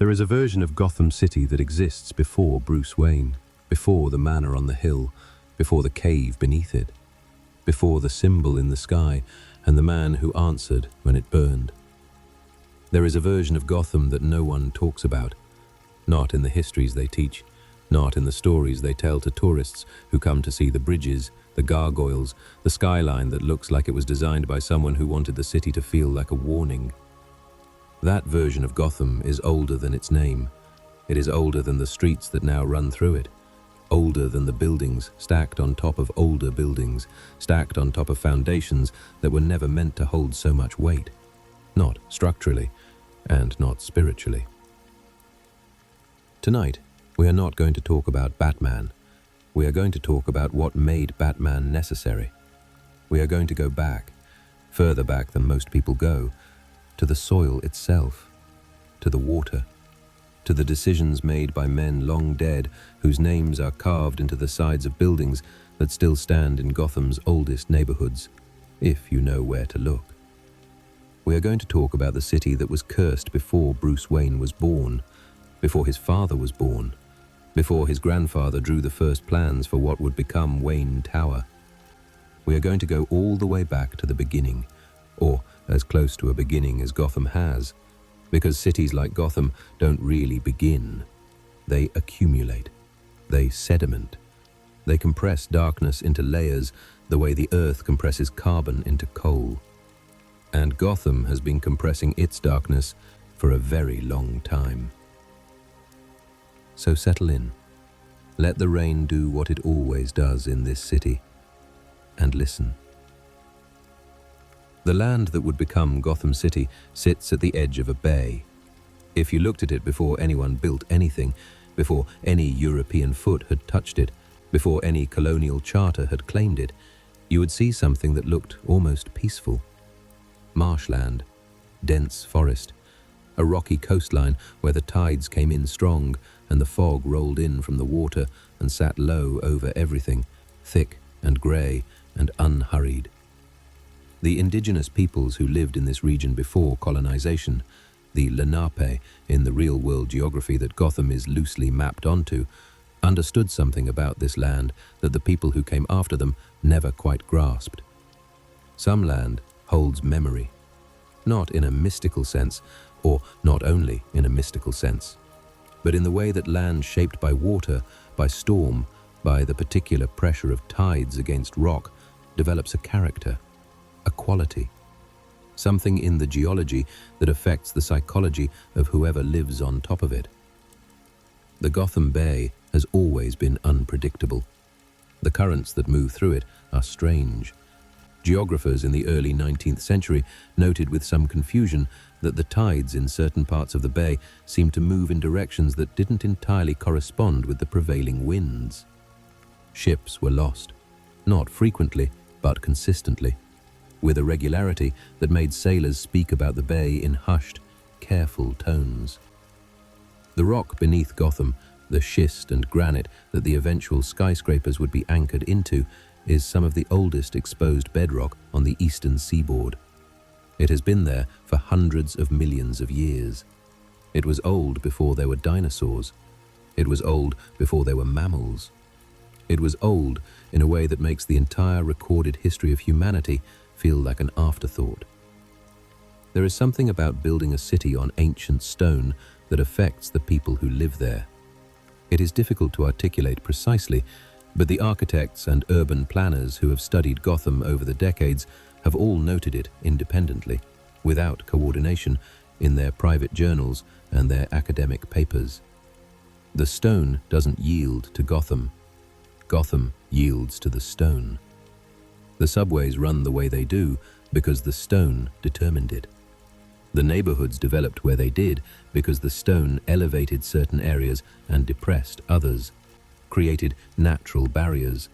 There is a version of Gotham City that exists before Bruce Wayne, before the manor on the hill, before the cave beneath it, before the symbol in the sky and the man who answered when it burned. There is a version of Gotham that no one talks about, not in the histories they teach, not in the stories they tell to tourists who come to see the bridges, the gargoyles, the skyline that looks like it was designed by someone who wanted the city to feel like a warning. That version of Gotham is older than its name. It is older than the streets that now run through it, older than the buildings stacked on top of older buildings, stacked on top of foundations that were never meant to hold so much weight, not structurally and not spiritually. Tonight, we are not going to talk about Batman. We are going to talk about what made Batman necessary. We are going to go back, further back than most people go, to the soil itself, to the water, to the decisions made by men long dead whose names are carved into the sides of buildings that still stand in Gotham's oldest neighborhoods, if you know where to look. We are going to talk about the city that was cursed before Bruce Wayne was born, before his father was born, before his grandfather drew the first plans for what would become Wayne Tower. We are going to go all the way back to the beginning, or as close to a beginning as Gotham has, because cities like Gotham don't really begin. They accumulate. They sediment. They compress darkness into layers the way the earth compresses carbon into coal. And Gotham has been compressing its darkness for a very long time. So settle in. Let the rain do what it always does in this city, and listen. The land that would become Gotham City sits at the edge of a bay. If you looked at it before anyone built anything, before any European foot had touched it, before any colonial charter had claimed it, you would see something that looked almost peaceful. Marshland, dense forest, a rocky coastline where the tides came in strong and the fog rolled in from the water and sat low over everything, thick and grey and unhurried. The indigenous peoples who lived in this region before colonization, the Lenape in the real-world geography that Gotham is loosely mapped onto, understood something about this land that the people who came after them never quite grasped. Some land holds memory, not in a mystical sense, or not only in a mystical sense, but in the way that land shaped by water, by storm, by the particular pressure of tides against rock, develops a character, a quality, something in the geology that affects the psychology of whoever lives on top of it. The Gotham Bay has always been unpredictable. The currents that move through it are strange. Geographers in the early 19th century noted with some confusion that the tides in certain parts of the bay seemed to move in directions that didn't entirely correspond with the prevailing winds. Ships were lost, not frequently, but consistently, with a regularity that made sailors speak about the bay in hushed, careful tones. The rock beneath Gotham, the schist and granite that the eventual skyscrapers would be anchored into, is some of the oldest exposed bedrock on the eastern seaboard. It has been there for hundreds of millions of years. It was old before there were dinosaurs. It was old before there were mammals. It was old in a way that makes the entire recorded history of humanity feel like an afterthought. There is something about building a city on ancient stone that affects the people who live there. It is difficult to articulate precisely, but the architects and urban planners who have studied Gotham over the decades have all noted it independently, without coordination, in their private journals and their academic papers. The stone doesn't yield to Gotham. Gotham yields to the stone. The subways run the way they do because the stone determined it. The neighborhoods developed where they did because the stone elevated certain areas and depressed others, created natural barriers,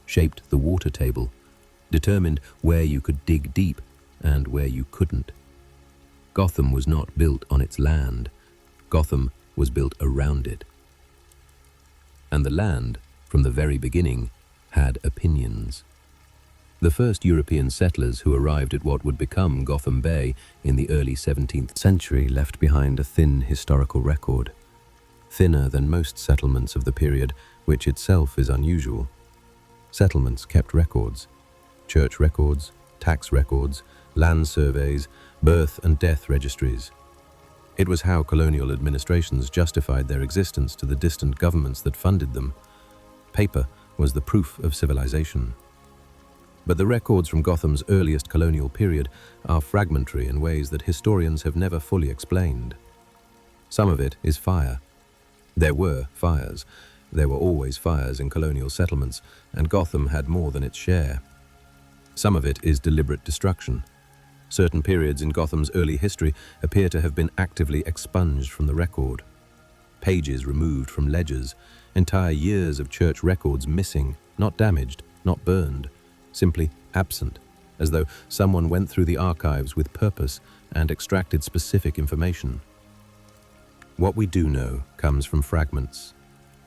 shaped the water table, determined where you could dig deep and where you couldn't. Gotham was not built on its land. Gotham was built around it. And the land, from the very beginning, had opinions. The first European settlers who arrived at what would become Gotham Bay in the early 17th century left behind a thin historical record, thinner than most settlements of the period, which itself is unusual. Settlements kept records, church records, tax records, land surveys, birth and death registries. It was how colonial administrations justified their existence to the distant governments that funded them. Paper was the proof of civilization. But the records from Gotham's earliest colonial period are fragmentary in ways that historians have never fully explained. Some of it is fire. There were fires. There were always fires in colonial settlements, and Gotham had more than its share. Some of it is deliberate destruction. Certain periods in Gotham's early history appear to have been actively expunged from the record. Pages removed from ledgers, entire years of church records missing, not damaged, not burned, simply absent, as though someone went through the archives with purpose and extracted specific information. What we do know comes from fragments,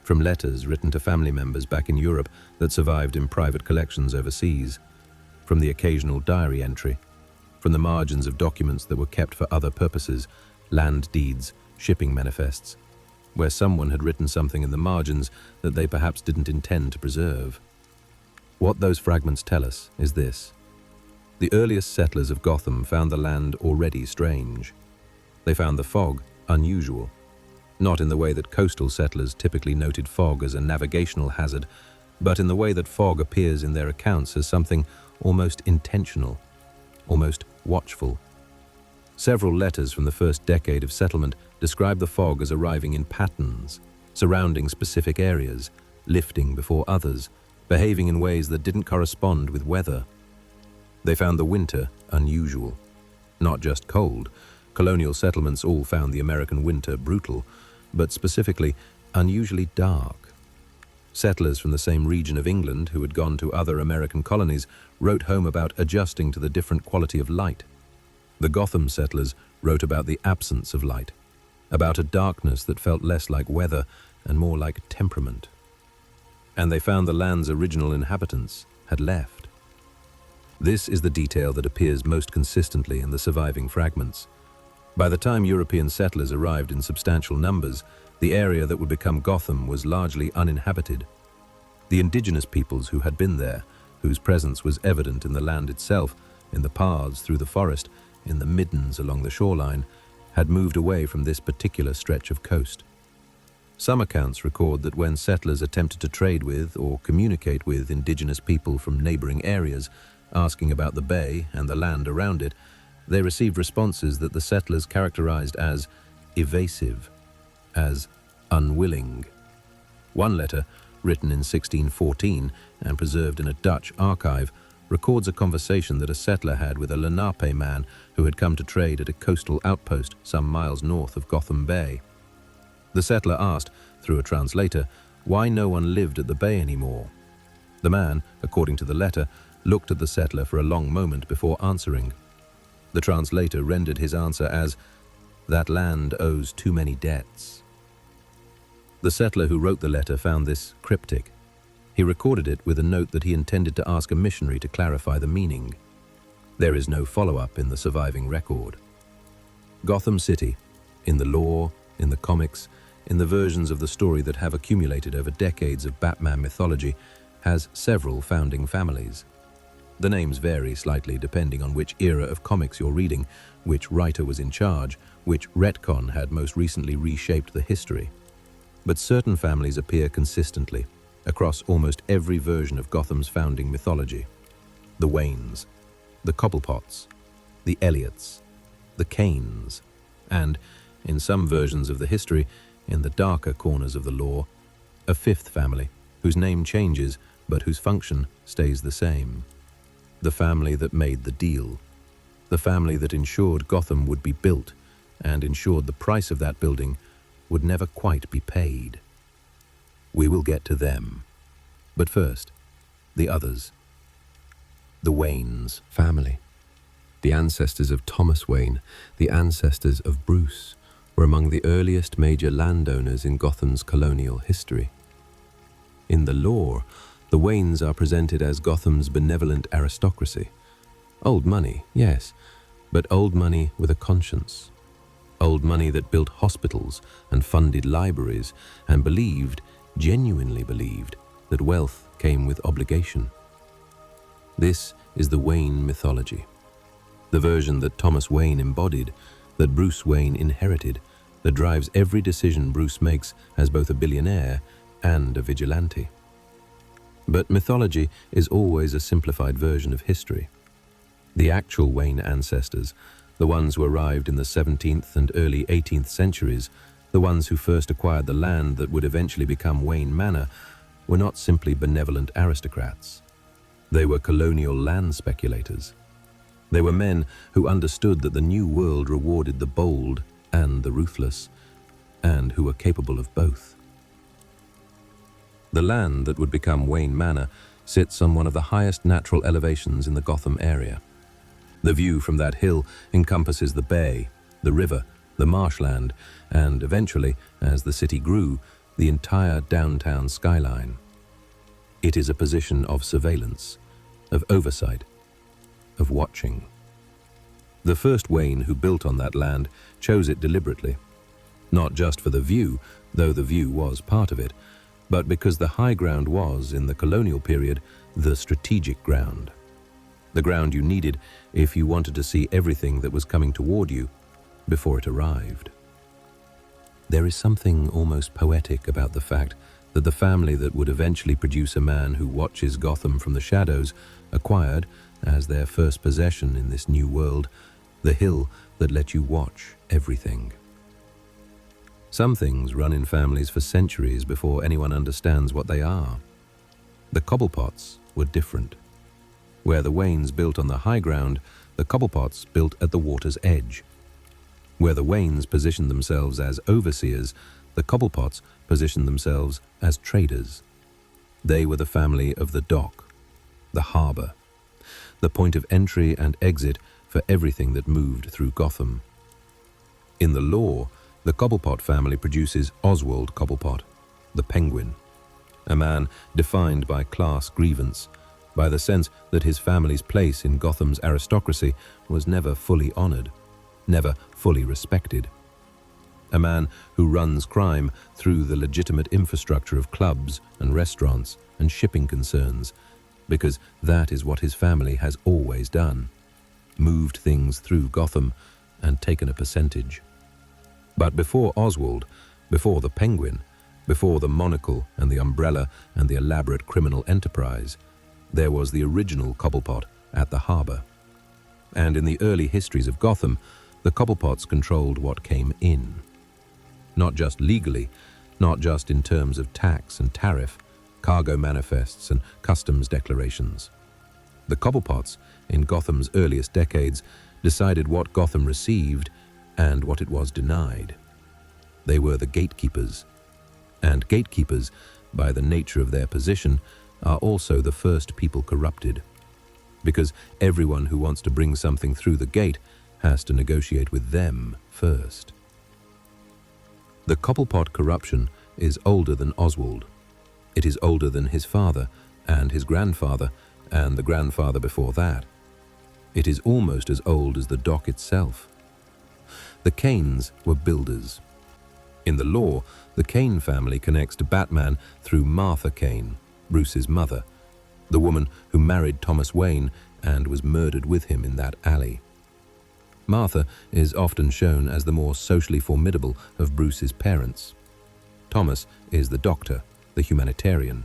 from letters written to family members back in Europe that survived in private collections overseas, from the occasional diary entry, from the margins of documents that were kept for other purposes, land deeds, shipping manifests, where someone had written something in the margins that they perhaps didn't intend to preserve. What those fragments tell us is this: the earliest settlers of Gotham found the land already strange. They found the fog unusual, not in the way that coastal settlers typically noted fog as a navigational hazard, but in the way that fog appears in their accounts as something almost intentional, almost watchful. Several letters from the first decade of settlement describe the fog as arriving in patterns, surrounding specific areas, lifting before others, behaving in ways that didn't correspond with weather. They found the winter unusual, not just cold. Colonial settlements all found the American winter brutal, but specifically unusually dark. Settlers from the same region of England who had gone to other American colonies wrote home about adjusting to the different quality of light. The Gotham settlers wrote about the absence of light, about a darkness that felt less like weather and more like temperament. And they found the land's original inhabitants had left. This is the detail that appears most consistently in the surviving fragments. By the time European settlers arrived in substantial numbers, the area that would become Gotham was largely uninhabited. The indigenous peoples who had been there, whose presence was evident in the land itself, in the paths through the forest, in the middens along the shoreline, had moved away from this particular stretch of coast. Some accounts record that when settlers attempted to trade with or communicate with indigenous people from neighboring areas, asking about the bay and the land around it, they received responses that the settlers characterized as evasive, as unwilling. One letter, written in 1614 and preserved in a Dutch archive, records a conversation that a settler had with a Lenape man who had come to trade at a coastal outpost some miles north of Gotham Bay. The settler asked, through a translator, why no one lived at the bay anymore. The man, according to the letter, looked at the settler for a long moment before answering. The translator rendered his answer as, "That land owes too many debts." The settler who wrote the letter found this cryptic. He recorded it with a note that he intended to ask a missionary to clarify the meaning. There is no follow-up in the surviving record. Gotham City, in the lore, in the comics, in the versions of the story that have accumulated over decades of Batman mythology, has several founding families. The names vary slightly depending on which era of comics you're reading, which writer was in charge, which retcon had most recently reshaped the history. But certain families appear consistently across almost every version of Gotham's founding mythology. The Waynes, the Cobblepots, the Elliots, the Kanes, and, in some versions of the history, in the darker corners of the lore, a fifth family whose name changes but whose function stays the same. The family that made the deal. The family that ensured Gotham would be built and ensured the price of that building would never quite be paid. We will get to them. But first, the others. The Waynes family. The ancestors of Thomas Wayne, the ancestors of Bruce, were among the earliest major landowners in Gotham's colonial history. In the lore, The Waynes are presented as Gotham's benevolent aristocracy. Old money, yes, but old money with a conscience. Old money that built hospitals and funded libraries and genuinely believed, that wealth came with obligation. This is the Wayne mythology. The version that Thomas Wayne embodied, that Bruce Wayne inherited, that drives every decision Bruce makes as both a billionaire and a vigilante. But mythology is always a simplified version of history. The actual Wayne ancestors, the ones who arrived in the 17th and early 18th centuries, the ones who first acquired the land that would eventually become Wayne Manor, were not simply benevolent aristocrats. They were colonial land speculators. They were men who understood that the new world rewarded the bold and the ruthless, and who were capable of both. The land that would become Wayne Manor sits on one of the highest natural elevations in the Gotham area. The view from that hill encompasses the bay, the river, the marshland, and eventually, as the city grew, the entire downtown skyline. It is a position of surveillance, of oversight, of watching. The first Wayne who built on that land chose it deliberately, not just for the view, though the view was part of it, but because the high ground was, in the colonial period, the strategic ground. The ground you needed if you wanted to see everything that was coming toward you before it arrived. There is something almost poetic about the fact that the family that would eventually produce a man who watches Gotham from the shadows acquired, as their first possession in this new world, the hill that let you watch everything. Some things run in families for centuries before anyone understands what they are. The Cobblepots were different. Where the Waynes built on the high ground, the Cobblepots built at the water's edge. Where the Waynes positioned themselves as overseers, the Cobblepots positioned themselves as traders. They were the family of the dock, the harbor, the point of entry and exit for everything that moved through Gotham. In the law, the Cobblepot family produces Oswald Cobblepot, the Penguin, a man defined by class grievance, by the sense that his family's place in Gotham's aristocracy was never fully honored, never fully respected. A man who runs crime through the legitimate infrastructure of clubs and restaurants and shipping concerns, because that is what his family has always done, moved things through Gotham and taken a percentage. But before Oswald, before the Penguin, before the monocle and the umbrella and the elaborate criminal enterprise, there was the original Cobblepot at the harbor. And in the early histories of Gotham, the Cobblepots controlled what came in. Not just legally, not just in terms of tax and tariff, cargo manifests and customs declarations. The Cobblepots, in Gotham's earliest decades, decided what Gotham received and what it was denied. They were the gatekeepers. And gatekeepers, by the nature of their position, are also the first people corrupted. Because everyone who wants to bring something through the gate has to negotiate with them first. The Cobblepot corruption is older than Oswald. It is older than his father and his grandfather and the grandfather before that. It is almost as old as the dock itself. The Kanes were builders. In the law, the Kane family connects to Batman through Martha Kane, Bruce's mother, the woman who married Thomas Wayne and was murdered with him in that alley. Martha is often shown as the more socially formidable of Bruce's parents. Thomas is the doctor, the humanitarian.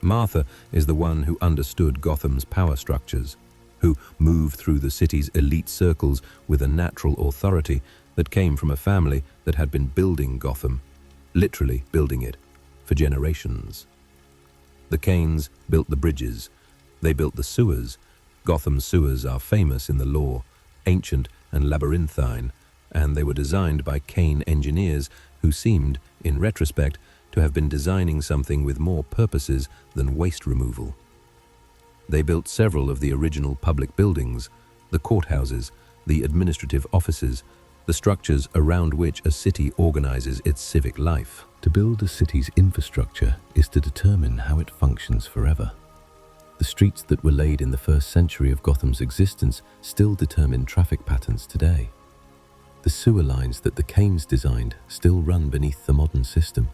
Martha is the one who understood Gotham's power structures, who moved through the city's elite circles with a natural authority that came from a family that had been building Gotham, literally building it, for generations. The Kanes built the bridges. They built the sewers. Gotham's sewers are famous in the lore, ancient and labyrinthine, and they were designed by Kane engineers who seemed, in retrospect, to have been designing something with more purposes than waste removal. They built several of the original public buildings, the courthouses, the administrative offices, the structures around which a city organizes its civic life. To build a city's infrastructure is to determine how it functions forever. The streets that were laid in the first century of Gotham's existence still determine traffic patterns today. The sewer lines that the Keynes designed still run beneath the modern system.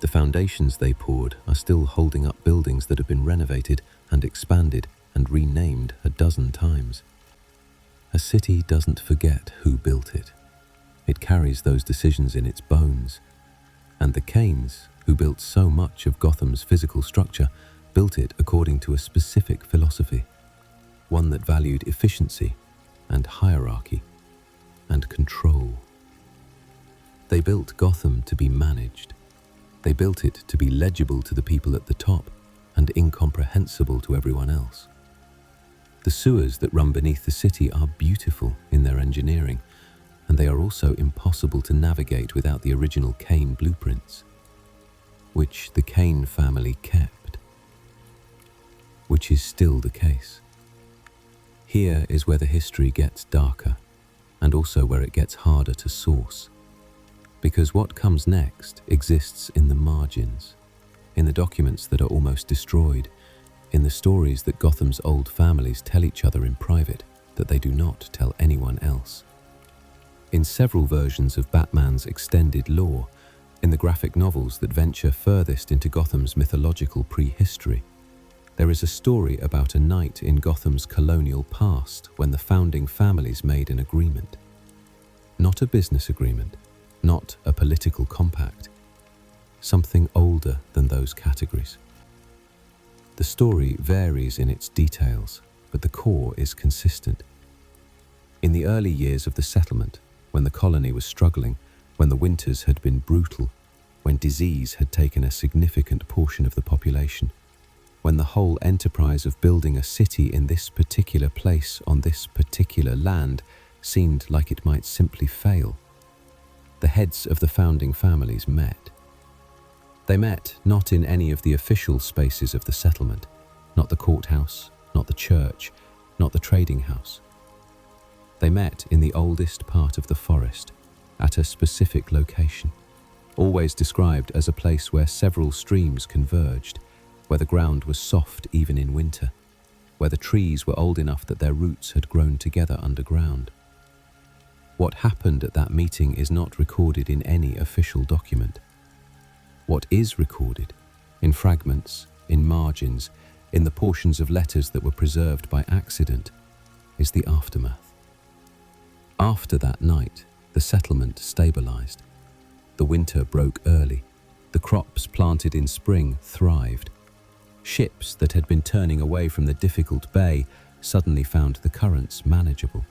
The foundations they poured are still holding up buildings that have been renovated and expanded and renamed a dozen times. A city doesn't forget who built it. It carries those decisions in its bones. And the Keynes, who built so much of Gotham's physical structure, built it according to a specific philosophy, one that valued efficiency and hierarchy and control. They built Gotham to be managed. They built it to be legible to the people at the top and incomprehensible to everyone else. The sewers that run beneath the city are beautiful in their engineering, and they are also impossible to navigate without the original Kane blueprints, which the Kane family kept, which is still the case. Here is where the history gets darker, and also where it gets harder to source, because what comes next exists in the margins, in the documents that are almost destroyed, in the stories that Gotham's old families tell each other in private that they do not tell anyone else. In several versions of Batman's extended lore, in the graphic novels that venture furthest into Gotham's mythological prehistory, there is a story about a night in Gotham's colonial past when the founding families made an agreement. Not a business agreement, not a political compact, something older than those categories. The story varies in its details, but the core is consistent. In the early years of the settlement, when the colony was struggling, when the winters had been brutal, when disease had taken a significant portion of the population, when the whole enterprise of building a city in this particular place on this particular land seemed like it might simply fail, the heads of the founding families met. They met not in any of the official spaces of the settlement, not the courthouse, not the church, not the trading house. They met in the oldest part of the forest, at a specific location, always described as a place where several streams converged, where the ground was soft even in winter, where the trees were old enough that their roots had grown together underground. What happened at that meeting is not recorded in any official document. What is recorded, in fragments, in margins, in the portions of letters that were preserved by accident, is the aftermath. After that night, the settlement stabilized. The winter broke early. The crops planted in spring thrived. Ships that had been turning away from the difficult bay suddenly found the currents manageable.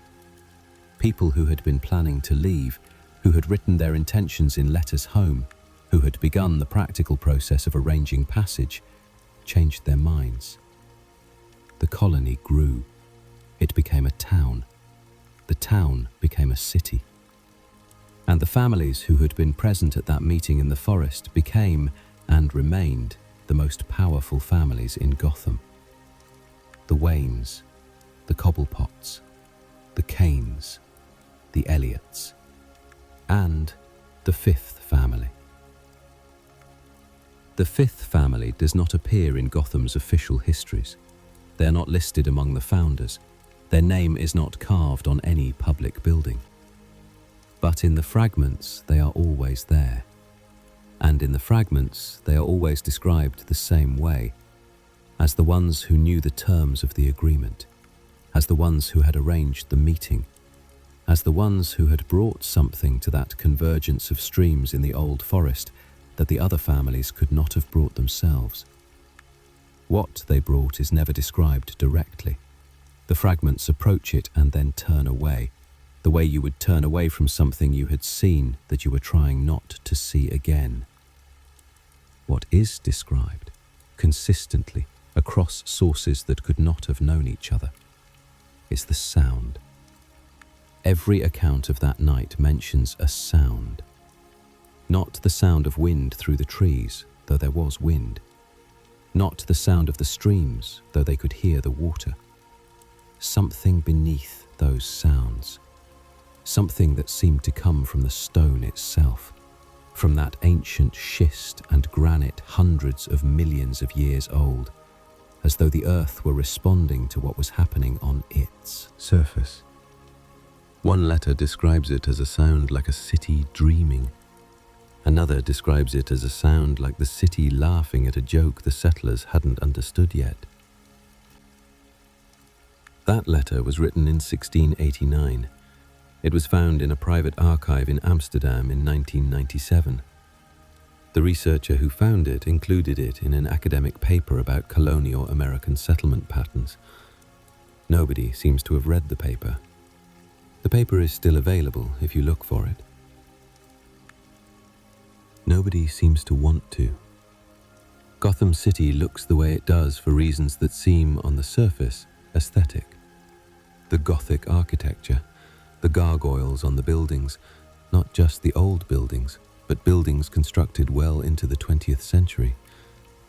People who had been planning to leave, who had written their intentions in letters home, who had begun the practical process of arranging passage, changed their minds. The colony grew. It became a town. The town became a city. And the families who had been present at that meeting in the forest became, and remained, the most powerful families in Gotham. The Waynes, the Cobblepots, the Keynes, the Elliots, and the fifth family. The fifth family does not appear in Gotham's official histories. They are not listed among the founders. Their name is not carved on any public building. But in the fragments, they are always there. And in the fragments, they are always described the same way, as the ones who knew the terms of the agreement, as the ones who had arranged the meeting, as the ones who had brought something to that convergence of streams in the old forest that the other families could not have brought themselves. What they brought is never described directly. The fragments approach it and then turn away, the way you would turn away from something you had seen that you were trying not to see again. What is described, consistently, across sources that could not have known each other, is the sound. Every account of that night mentions a sound. Not the sound of wind through the trees, though there was wind. Not the sound of the streams, though they could hear the water. Something beneath those sounds. Something that seemed to come from the stone itself, from that ancient schist and granite hundreds of millions of years old, as though the earth were responding to what was happening on its surface. One letter describes it as a sound like a city dreaming. Another describes it as a sound like the city laughing at a joke the settlers hadn't understood yet. That letter was written in 1689. It was found in a private archive in Amsterdam in 1997. The researcher who found it included it in an academic paper about colonial American settlement patterns. Nobody seems to have read the paper. The paper is still available if you look for it. Nobody seems to want to. Gotham City looks the way it does for reasons that seem, on the surface, aesthetic. The Gothic architecture, the gargoyles on the buildings, not just the old buildings, but buildings constructed well into the 20th century,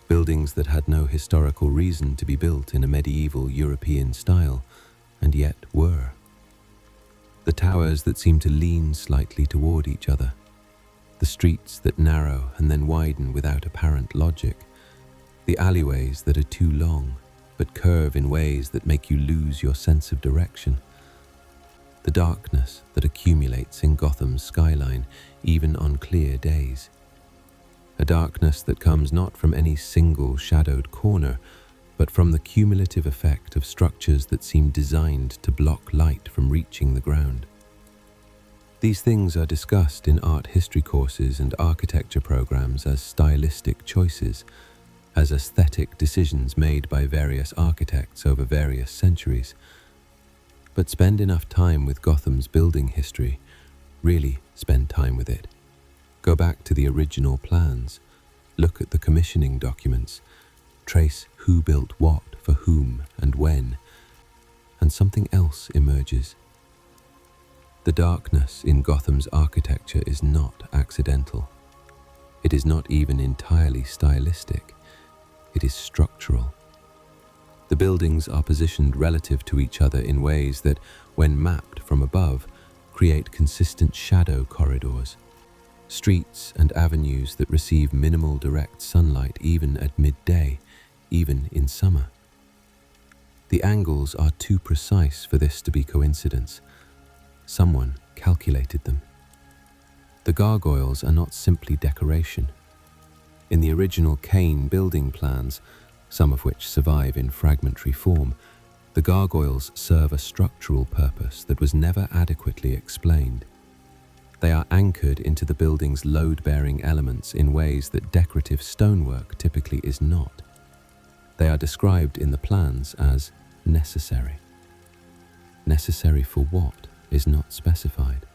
buildings that had no historical reason to be built in a medieval European style, and yet were. The towers that seem to lean slightly toward each other, the streets that narrow and then widen without apparent logic, the alleyways that are too long, but curve in ways that make you lose your sense of direction. The darkness that accumulates in Gotham's skyline, even on clear days. A darkness that comes not from any single shadowed corner, but from the cumulative effect of structures that seem designed to block light from reaching the ground. These things are discussed in art history courses and architecture programs as stylistic choices, as aesthetic decisions made by various architects over various centuries. But spend enough time with Gotham's building history, really spend time with it. Go back to the original plans, look at the commissioning documents, trace who built what for whom and when, and something else emerges. The darkness in Gotham's architecture is not accidental. It is not even entirely stylistic. It is structural. The buildings are positioned relative to each other in ways that, when mapped from above, create consistent shadow corridors, streets and avenues that receive minimal direct sunlight even at midday, even in summer. The angles are too precise for this to be coincidence. Someone calculated them. The gargoyles are not simply decoration. In the original Kane building plans, some of which survive in fragmentary form, the gargoyles serve a structural purpose that was never adequately explained. They are anchored into the building's load-bearing elements in ways that decorative stonework typically is not. They are described in the plans as necessary. Necessary for what is not specified.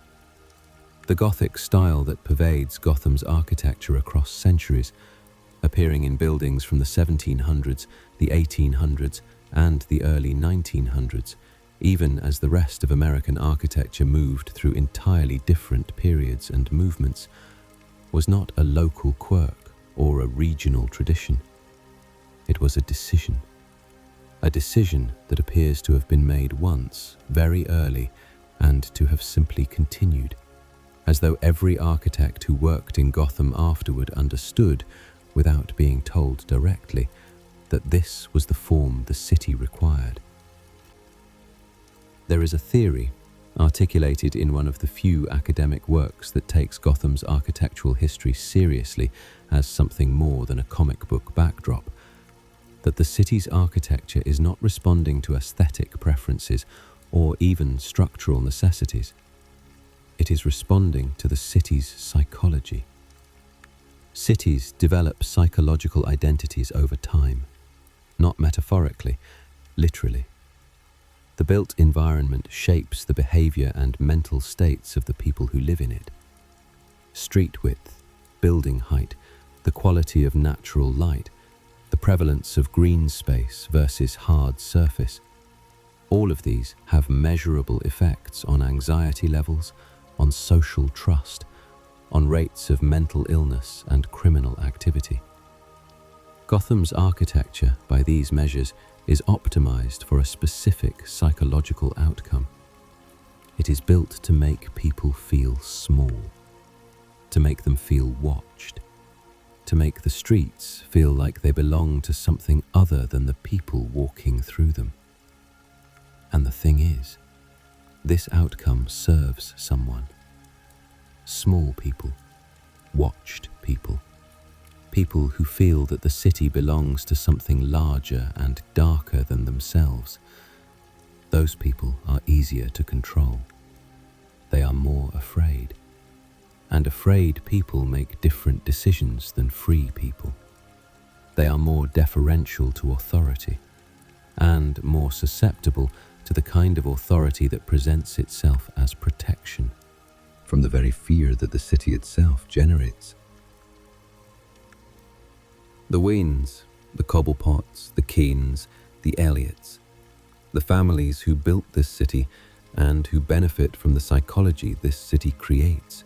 The Gothic style that pervades Gotham's architecture across centuries, appearing in buildings from the 1700s, the 1800s, and the early 1900s, even as the rest of American architecture moved through entirely different periods and movements, was not a local quirk or a regional tradition. It was a decision that appears to have been made once, very early, and to have simply continued, as though every architect who worked in Gotham afterward understood, without being told directly, that this was the form the city required. There is a theory, articulated in one of the few academic works that takes Gotham's architectural history seriously as something more than a comic book backdrop, that the city's architecture is not responding to aesthetic preferences or even structural necessities. It is responding to the city's psychology. Cities develop psychological identities over time, not metaphorically, literally. The built environment shapes the behavior and mental states of the people who live in it. Street width, building height, the quality of natural light, the prevalence of green space versus hard surface. All of these have measurable effects on anxiety levels, on social trust, on rates of mental illness and criminal activity. Gotham's architecture, by these measures, is optimized for a specific psychological outcome. It is built to make people feel small, to make them feel watched, to make the streets feel like they belong to something other than the people walking through them. And the thing is, this outcome serves someone. Small people, watched people, people who feel that the city belongs to something larger and darker than themselves. Those people are easier to control. They are more afraid. And afraid people make different decisions than free people. They are more deferential to authority and more susceptible to the kind of authority that presents itself as protection from the very fear that the city itself generates. The Weens, the Cobblepots, the Keens, the Elliots, the families who built this city and who benefit from the psychology this city creates.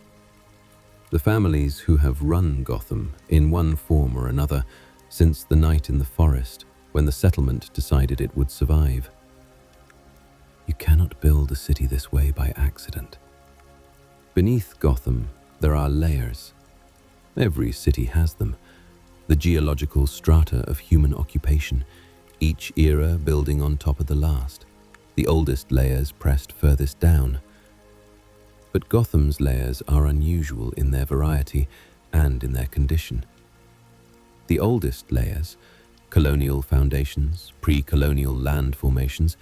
The families who have run Gotham in one form or another since the night in the forest when the settlement decided it would survive. You cannot build a city this way by accident. Beneath Gotham, there are layers. Every city has them. The geological strata of human occupation, each era building on top of the last, the oldest layers pressed furthest down. But Gotham's layers are unusual in their variety and in their condition. The oldest layers, colonial foundations, pre-colonial land formations,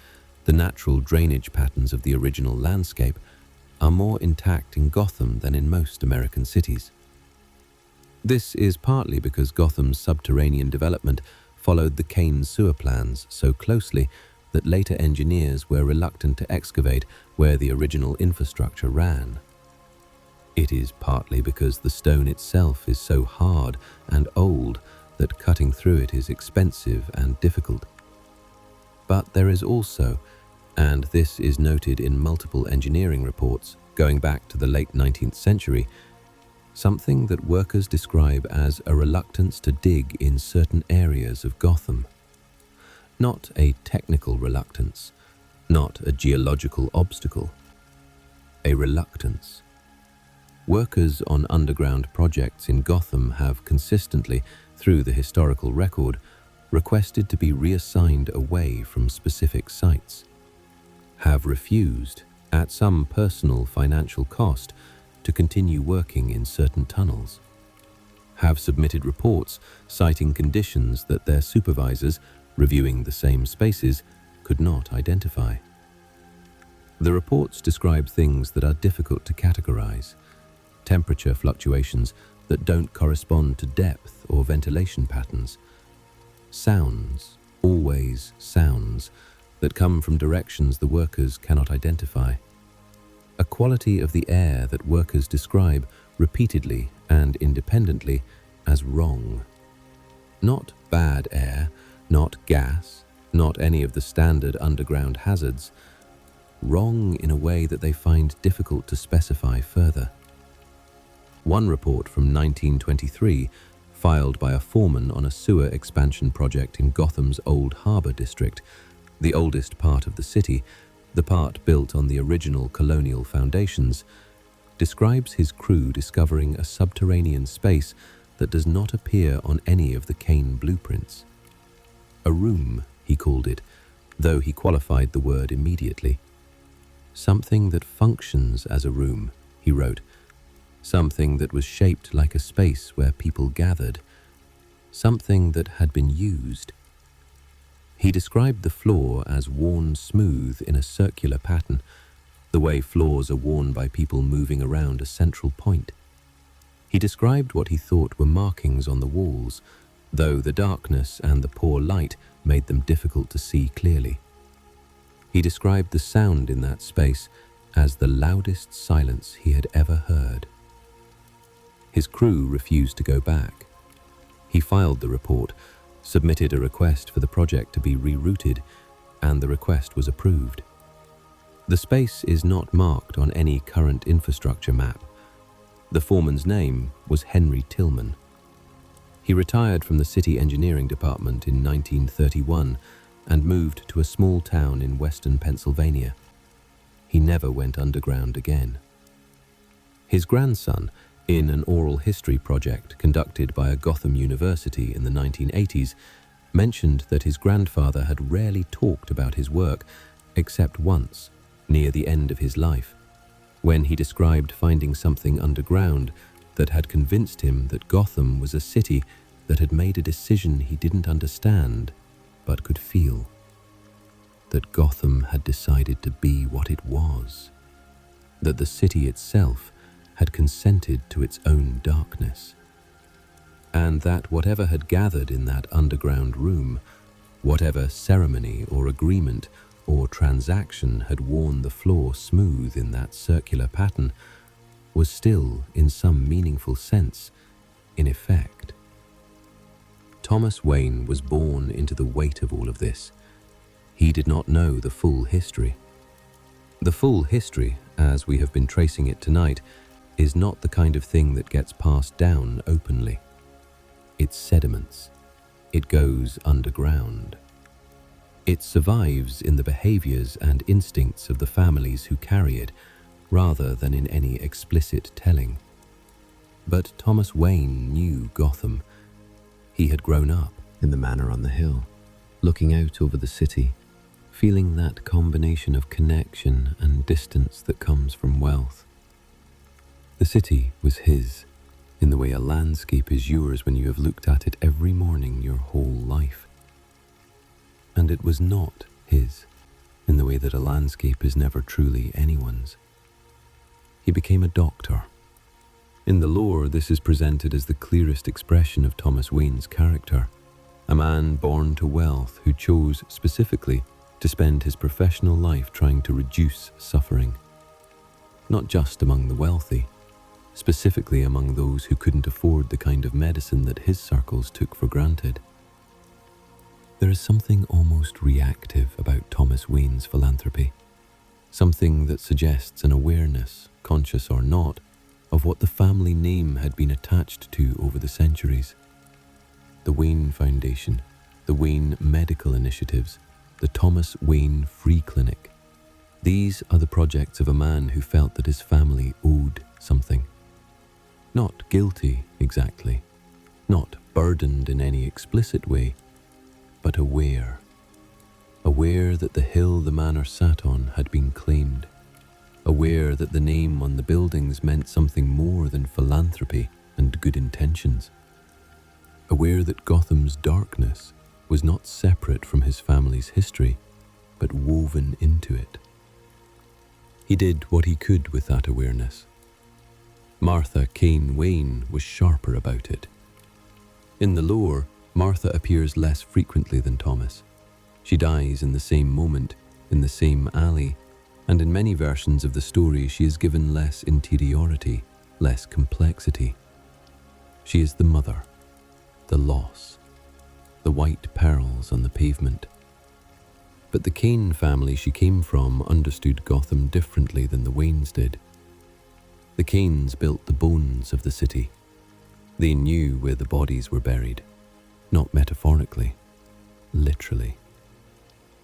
the natural drainage patterns of the original landscape, are more intact in Gotham than in most American cities. This is partly because Gotham's subterranean development followed the Kane sewer plans so closely that later engineers were reluctant to excavate where the original infrastructure ran. It is partly because the stone itself is so hard and old that cutting through it is expensive and difficult. But there is also, and this is noted in multiple engineering reports going back to the late 19th century, something that workers describe as a reluctance to dig in certain areas of Gotham. Not a technical reluctance, not a geological obstacle, a reluctance. Workers on underground projects in Gotham have consistently, through the historical record, requested to be reassigned away from specific sites, have refused, at some personal financial cost, to continue working in certain tunnels, have submitted reports citing conditions that their supervisors, reviewing the same spaces, could not identify. The reports describe things that are difficult to categorize, temperature fluctuations that don't correspond to depth or ventilation patterns, sounds, always sounds, that come from directions the workers cannot identify, a quality of the air that workers describe repeatedly and independently as wrong. Not bad air, not gas, not any of the standard underground hazards, wrong in a way that they find difficult to specify further. One report from 1923, filed by a foreman on a sewer expansion project in Gotham's Old Harbor district, the oldest part of the city, the part built on the original colonial foundations, describes his crew discovering a subterranean space that does not appear on any of the Kane blueprints. A room, he called it, though he qualified the word immediately. Something that functions as a room, he wrote. Something that was shaped like a space where people gathered. Something that had been used. He described the floor as worn smooth in a circular pattern, the way floors are worn by people moving around a central point. He described what he thought were markings on the walls, though the darkness and the poor light made them difficult to see clearly. He described the sound in that space as the loudest silence he had ever heard. His crew refused to go back. He filed the report, submitted a request for the project to be rerouted, and the request was approved. The space is not marked on any current infrastructure map. The foreman's name was Henry Tillman. He retired from the city engineering department in 1931 and moved to a small town in western Pennsylvania. He never went underground again. His grandson, in an oral history project conducted by a Gotham university in the 1980s, mentioned that his grandfather had rarely talked about his work except once, near the end of his life, when he described finding something underground that had convinced him that Gotham was a city that had made a decision he didn't understand but could feel. That Gotham had decided to be what it was. That the city itself had consented to its own darkness. And that whatever had gathered in that underground room, whatever ceremony or agreement or transaction had worn the floor smooth in that circular pattern, was still, in some meaningful sense, in effect. Thomas Wayne was born into the weight of all of this. He did not know the full history. The full history, as we have been tracing it tonight, is not the kind of thing that gets passed down openly. It sediments. It goes underground. It survives in the behaviors and instincts of the families who carry it, rather than in any explicit telling. But Thomas Wayne knew Gotham. He had grown up in the manor on the hill, looking out over the city, feeling that combination of connection and distance that comes from wealth. The city was his, in the way a landscape is yours when you have looked at it every morning your whole life. And it was not his, in the way that a landscape is never truly anyone's. He became a doctor. In the lore, this is presented as the clearest expression of Thomas Wayne's character, a man born to wealth who chose specifically to spend his professional life trying to reduce suffering. Not just among the wealthy, specifically among those who couldn't afford the kind of medicine that his circles took for granted. There is something almost reactive about Thomas Wayne's philanthropy, something that suggests an awareness, conscious or not, of what the family name had been attached to over the centuries. The Wayne Foundation, the Wayne Medical Initiatives, the Thomas Wayne Free Clinic. These are the projects of a man who felt that his family owed something. Not guilty, exactly. Not burdened in any explicit way, but aware. Aware that the hill the manor sat on had been claimed. Aware that the name on the buildings meant something more than philanthropy and good intentions. Aware that Gotham's darkness was not separate from his family's history, but woven into it. He did what he could with that awareness. Martha Kane Wayne was sharper about it. In the lore, Martha appears less frequently than Thomas. She dies in the same moment, in the same alley, and in many versions of the story she is given less interiority, less complexity. She is the mother, the loss, the white pearls on the pavement. But the Kane family she came from understood Gotham differently than the Waynes did. The Kanes built the bones of the city. They knew where the bodies were buried, not metaphorically, literally.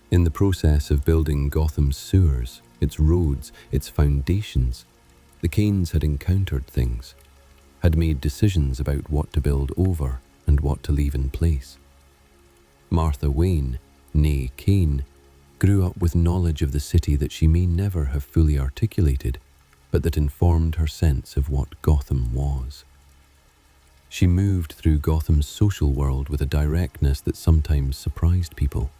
In the process of building Gotham's sewers, its roads, its foundations, the Kanes had encountered things, had made decisions about what to build over and what to leave in place. Martha Wayne, née Kane, grew up with knowledge of the city that she may never have fully articulated, but that informed her sense of what Gotham was. She moved through Gotham's social world with a directness that sometimes surprised people,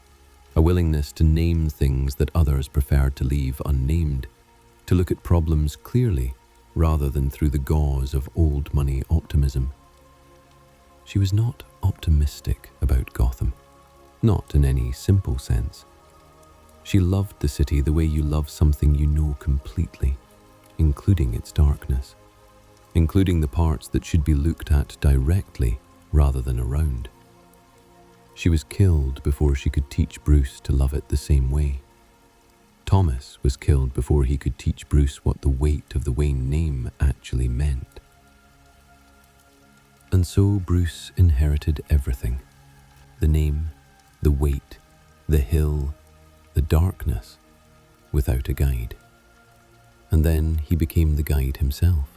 a willingness to name things that others preferred to leave unnamed, to look at problems clearly rather than through the gauze of old money optimism. She was not optimistic about Gotham, not in any simple sense. She loved the city the way you love something you know completely, including its darkness, including the parts that should be looked at directly rather than around. She was killed before she could teach Bruce to love it the same way. Thomas was killed before he could teach Bruce what the weight of the Wayne name actually meant. And so Bruce inherited everything: the name, the weight, the hill, the darkness, without a guide. And then he became the guide himself.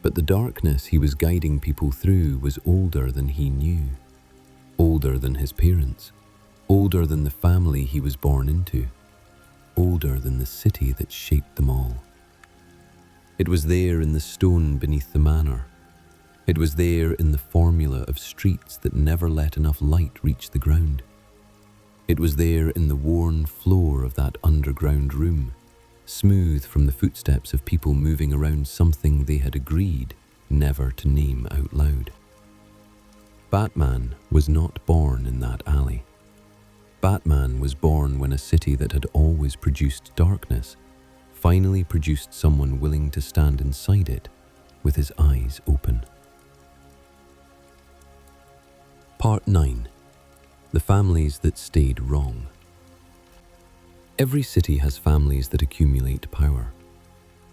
But the darkness he was guiding people through was older than he knew, older than his parents, older than the family he was born into, older than the city that shaped them all. It was there in the stone beneath the manor. It was there in the formula of streets that never let enough light reach the ground. It was there in the worn floor of that underground room, smooth from the footsteps of people moving around something they had agreed never to name out loud. Batman was not born in that alley. Batman was born when a city that had always produced darkness finally produced someone willing to stand inside it with his eyes open. Part 9. The families that stayed wrong. Every city has families that accumulate power.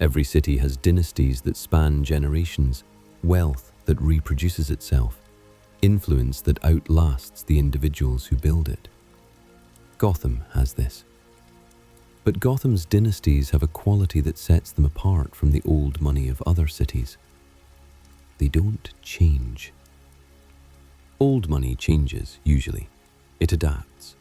Every city has dynasties that span generations, wealth that reproduces itself, influence that outlasts the individuals who build it. Gotham has this. But Gotham's dynasties have a quality that sets them apart from the old money of other cities. They don't change. Old money changes, usually. It adapts.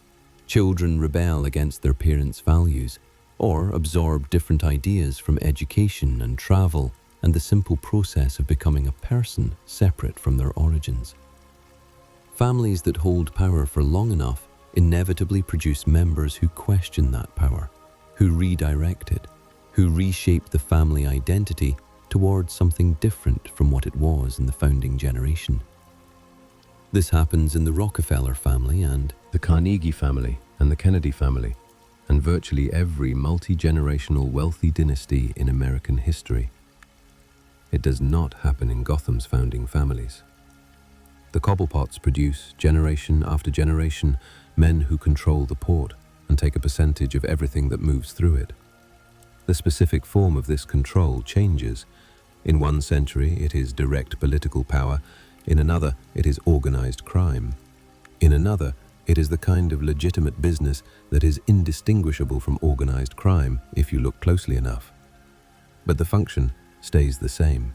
Children rebel against their parents' values, or absorb different ideas from education and travel and the simple process of becoming a person separate from their origins. Families that hold power for long enough inevitably produce members who question that power, who redirect it, who reshape the family identity towards something different from what it was in the founding generation. This happens in the Rockefeller family and the Carnegie family and the Kennedy family, and virtually every multi-generational wealthy dynasty in American history. It does not happen in Gotham's founding families. The Cobblepots produce, generation after generation, men who control the port and take a percentage of everything that moves through it. The specific form of this control changes. In one century, it is direct political power. In another, it is organized crime. In another, it is the kind of legitimate business that is indistinguishable from organized crime if you look closely enough. But the function stays the same.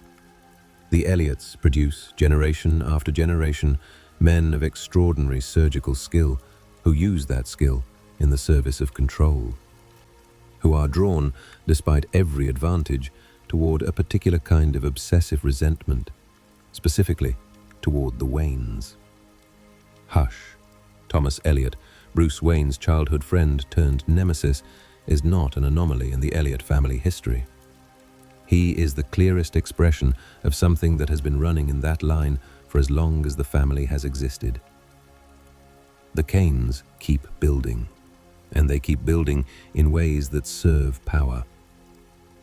The Elliots produce, generation after generation, men of extraordinary surgical skill who use that skill in the service of control, who are drawn, despite every advantage, toward a particular kind of obsessive resentment, specifically toward the Waynes. Hush, Thomas Elliot, Bruce Wayne's childhood friend turned nemesis, is not an anomaly in the Elliot family history. He is the clearest expression of something that has been running in that line for as long as the family has existed. The Kanes keep building, and they keep building in ways that serve power.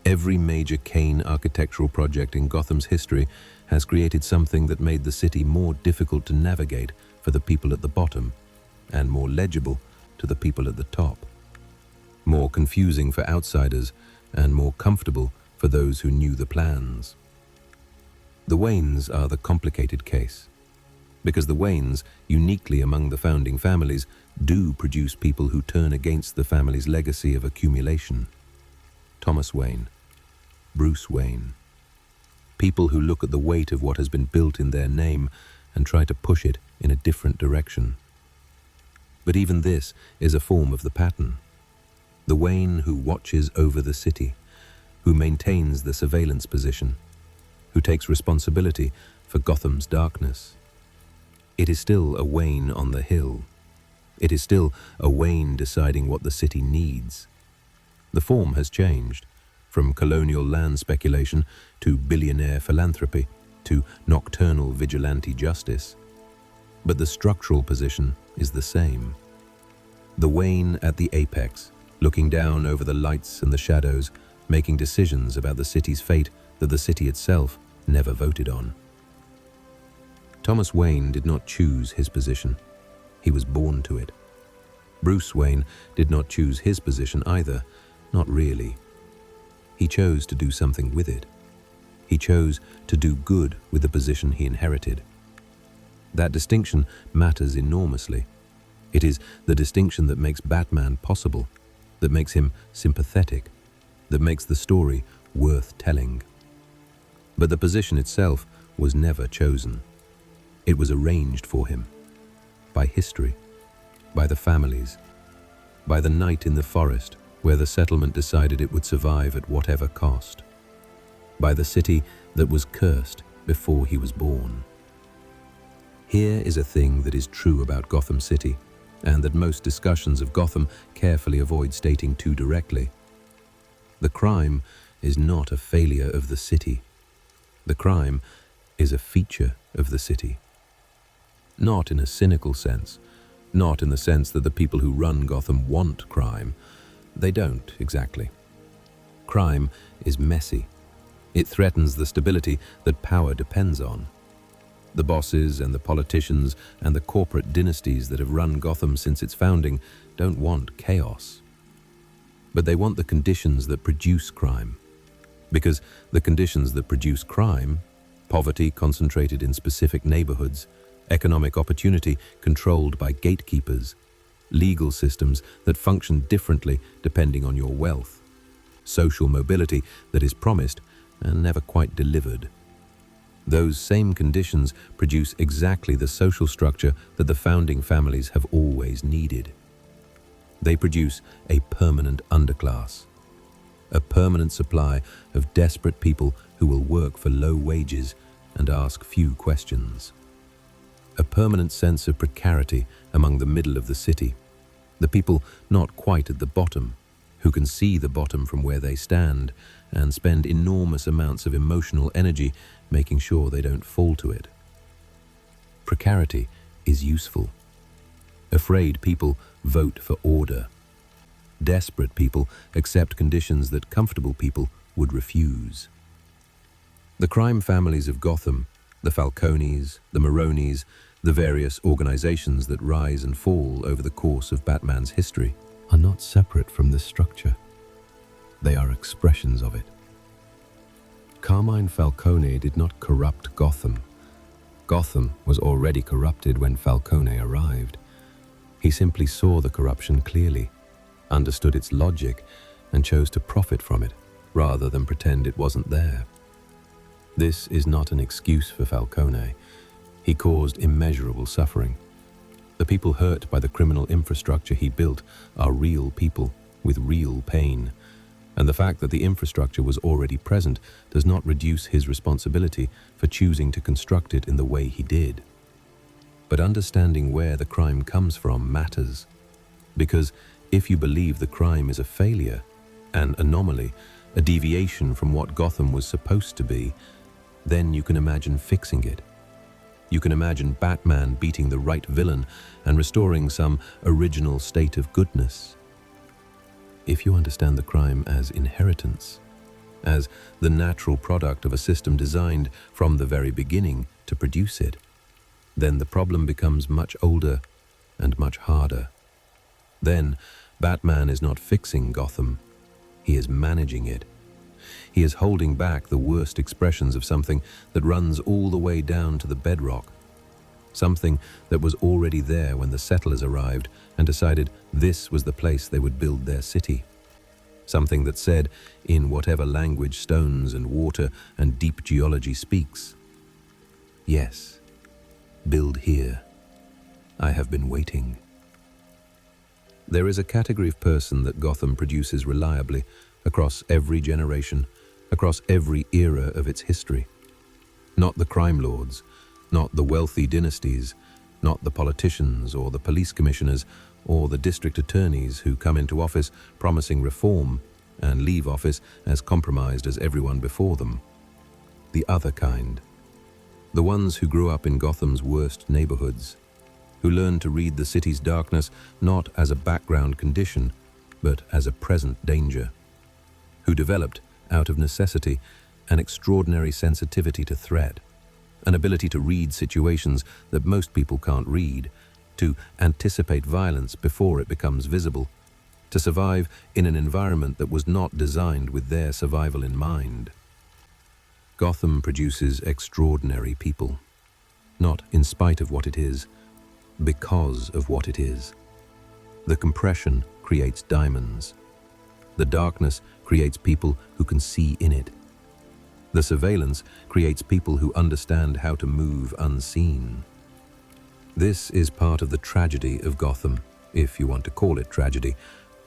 Every major Kane architectural project in Gotham's history has created something that made the city more difficult to navigate for the people at the bottom, and more legible to the people at the top. More confusing for outsiders, and more comfortable for those who knew the plans. The Waynes are the complicated case, because the Waynes, uniquely among the founding families, do produce people who turn against the family's legacy of accumulation. Thomas Wayne, Bruce Wayne. People who look at the weight of what has been built in their name and try to push it in a different direction. But even this is a form of the pattern. The Wayne who watches over the city, who maintains the surveillance position, who takes responsibility for Gotham's darkness. It is still a Wayne on the hill. It is still a Wayne deciding what the city needs. The form has changed, from colonial land speculation to billionaire philanthropy to nocturnal vigilante justice. But the structural position is the same. The Wayne at the apex, looking down over the lights and the shadows, making decisions about the city's fate that the city itself never voted on. Thomas Wayne did not choose his position. He was born to it. Bruce Wayne did not choose his position either, not really. He chose to do something with it. He chose to do good with the position he inherited. That distinction matters enormously. It is the distinction that makes Batman possible, that makes him sympathetic, that makes the story worth telling. But the position itself was never chosen. It was arranged for him. By history, by the families, by the night in the forest where the settlement decided it would survive at whatever cost, by the city that was cursed before he was born. Here is a thing that is true about Gotham City, and that most discussions of Gotham carefully avoid stating too directly. The crime is not a failure of the city. The crime is a feature of the city. Not in a cynical sense, not in the sense that the people who run Gotham want crime. They don't, exactly. Crime is messy. It threatens the stability that power depends on. The bosses and the politicians and the corporate dynasties that have run Gotham since its founding don't want chaos. But they want the conditions that produce crime. Because the conditions that produce crime, poverty concentrated in specific neighborhoods, economic opportunity controlled by gatekeepers, legal systems that function differently depending on your wealth, social mobility that is promised and never quite delivered. Those same conditions produce exactly the social structure that the founding families have always needed. They produce a permanent underclass, a permanent supply of desperate people who will work for low wages and ask few questions. A permanent sense of precarity among the middle of the city, the people not quite at the bottom, who can see the bottom from where they stand and spend enormous amounts of emotional energy making sure they don't fall to it. Precarity is useful. Afraid people vote for order. Desperate people accept conditions that comfortable people would refuse. The crime families of Gotham, the Falcones, the Maronis, the various organizations that rise and fall over the course of Batman's history, are not separate from this structure. They are expressions of it. Carmine Falcone did not corrupt Gotham. Gotham was already corrupted when Falcone arrived. He simply saw the corruption clearly, understood its logic, and chose to profit from it, rather than pretend it wasn't there. This is not an excuse for Falcone. He caused immeasurable suffering. The people hurt by the criminal infrastructure he built are real people with real pain. And the fact that the infrastructure was already present does not reduce his responsibility for choosing to construct it in the way he did. But understanding where the crime comes from matters. Because if you believe the crime is a failure, an anomaly, a deviation from what Gotham was supposed to be, then you can imagine fixing it. You can imagine Batman beating the right villain and restoring some original state of goodness. If you understand the crime as inheritance, as the natural product of a system designed from the very beginning to produce it, then the problem becomes much older and much harder. Then, Batman is not fixing Gotham, he is managing it. He is holding back the worst expressions of something that runs all the way down to the bedrock. Something that was already there when the settlers arrived and decided this was the place they would build their city. Something that said, in whatever language stones and water and deep geology speaks, yes, build here. I have been waiting. There is a category of person that Gotham produces reliably across every generation, across every era of its history. Not the crime lords, not the wealthy dynasties, not the politicians or the police commissioners or the district attorneys who come into office promising reform and leave office as compromised as everyone before them. The other kind. The ones who grew up in Gotham's worst neighborhoods, who learned to read the city's darkness not as a background condition, but as a present danger, who developed, out of necessity, an extraordinary sensitivity to threat, an ability to read situations that most people can't read, to anticipate violence before it becomes visible, to survive in an environment that was not designed with their survival in mind. Gotham produces extraordinary people, not in spite of what it is, because of what it is. The compression creates diamonds. The darkness creates people who can see in it. The surveillance creates people who understand how to move unseen. This is part of the tragedy of Gotham, if you want to call it tragedy,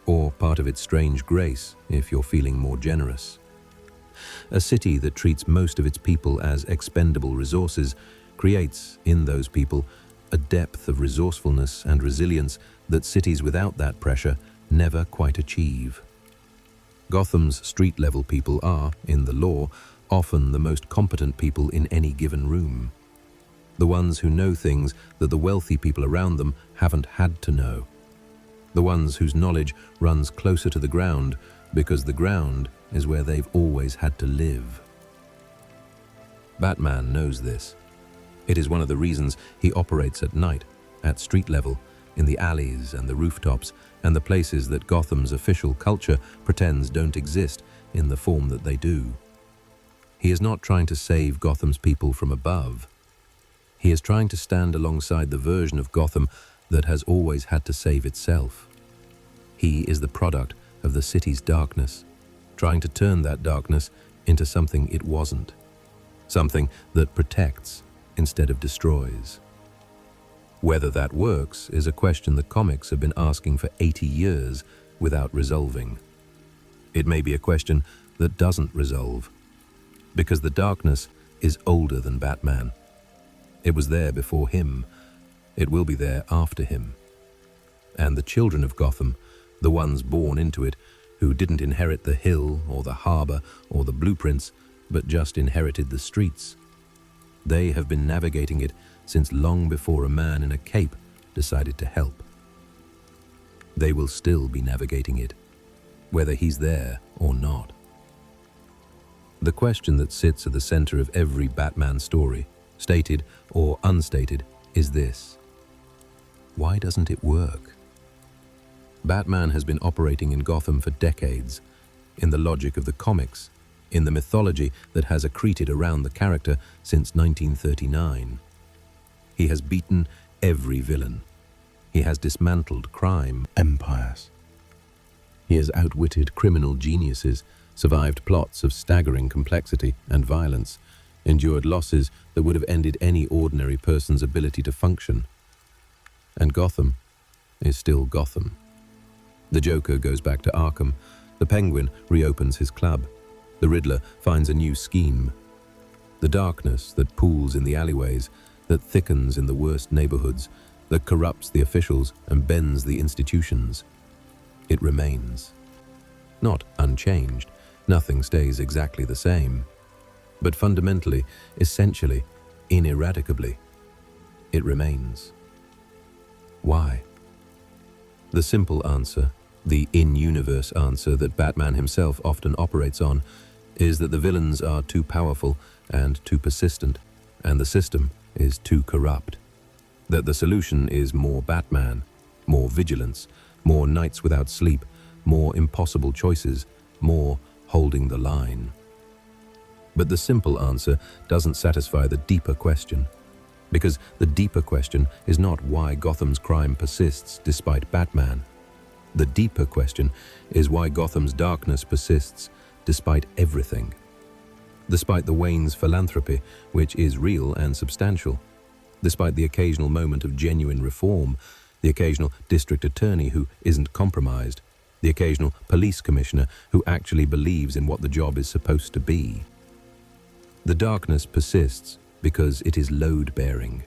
or part of its strange grace, if you're feeling more generous. A city that treats most of its people as expendable resources creates, in those people, a depth of resourcefulness and resilience that cities without that pressure never quite achieve. Gotham's street-level people are, in the law, often the most competent people in any given room. The ones who know things that the wealthy people around them haven't had to know. The ones whose knowledge runs closer to the ground because the ground is where they've always had to live. Batman knows this. It is one of the reasons he operates at night, at street level, in the alleys and the rooftops and the places that Gotham's official culture pretends don't exist in the form that they do. He is not trying to save Gotham's people from above. He is trying to stand alongside the version of Gotham that has always had to save itself. He is the product of the city's darkness, trying to turn that darkness into something it wasn't, something that protects instead of destroys. Whether that works is a question the comics have been asking for 80 years without resolving. It may be a question that doesn't resolve, because the darkness is older than Batman. It was there before him. It will be there after him. And the children of Gotham, the ones born into it, who didn't inherit the hill or the harbor or the blueprints, but just inherited the streets, they have been navigating it since long before a man in a cape decided to help. They will still be navigating it, whether he's there or not. The question that sits at the center of every Batman story, stated or unstated, is this: why doesn't it work? Batman has been operating in Gotham for decades, in the logic of the comics, in the mythology that has accreted around the character since 1939. He has beaten every villain. He has dismantled crime empires. He has outwitted criminal geniuses, survived plots of staggering complexity and violence, endured losses that would have ended any ordinary person's ability to function. And Gotham is still Gotham. The Joker goes back to Arkham. The Penguin reopens his club. The Riddler finds a new scheme. The darkness that pools in the alleyways, that thickens in the worst neighborhoods, that corrupts the officials and bends the institutions, it remains. Not unchanged. Nothing stays exactly the same. But fundamentally, essentially, ineradicably, it remains. Why? The simple answer, the in-universe answer that Batman himself often operates on, is that the villains are too powerful and too persistent, and the system is too corrupt. That the solution is more Batman, more vigilance, more nights without sleep, more impossible choices, more holding the line. But the simple answer doesn't satisfy the deeper question, because the deeper question is not why Gotham's crime persists despite Batman. The deeper question is why Gotham's darkness persists despite everything. Despite the Wayne's philanthropy, which is real and substantial. Despite the occasional moment of genuine reform, the occasional district attorney who isn't compromised, the occasional police commissioner who actually believes in what the job is supposed to be. The darkness persists because it is load-bearing.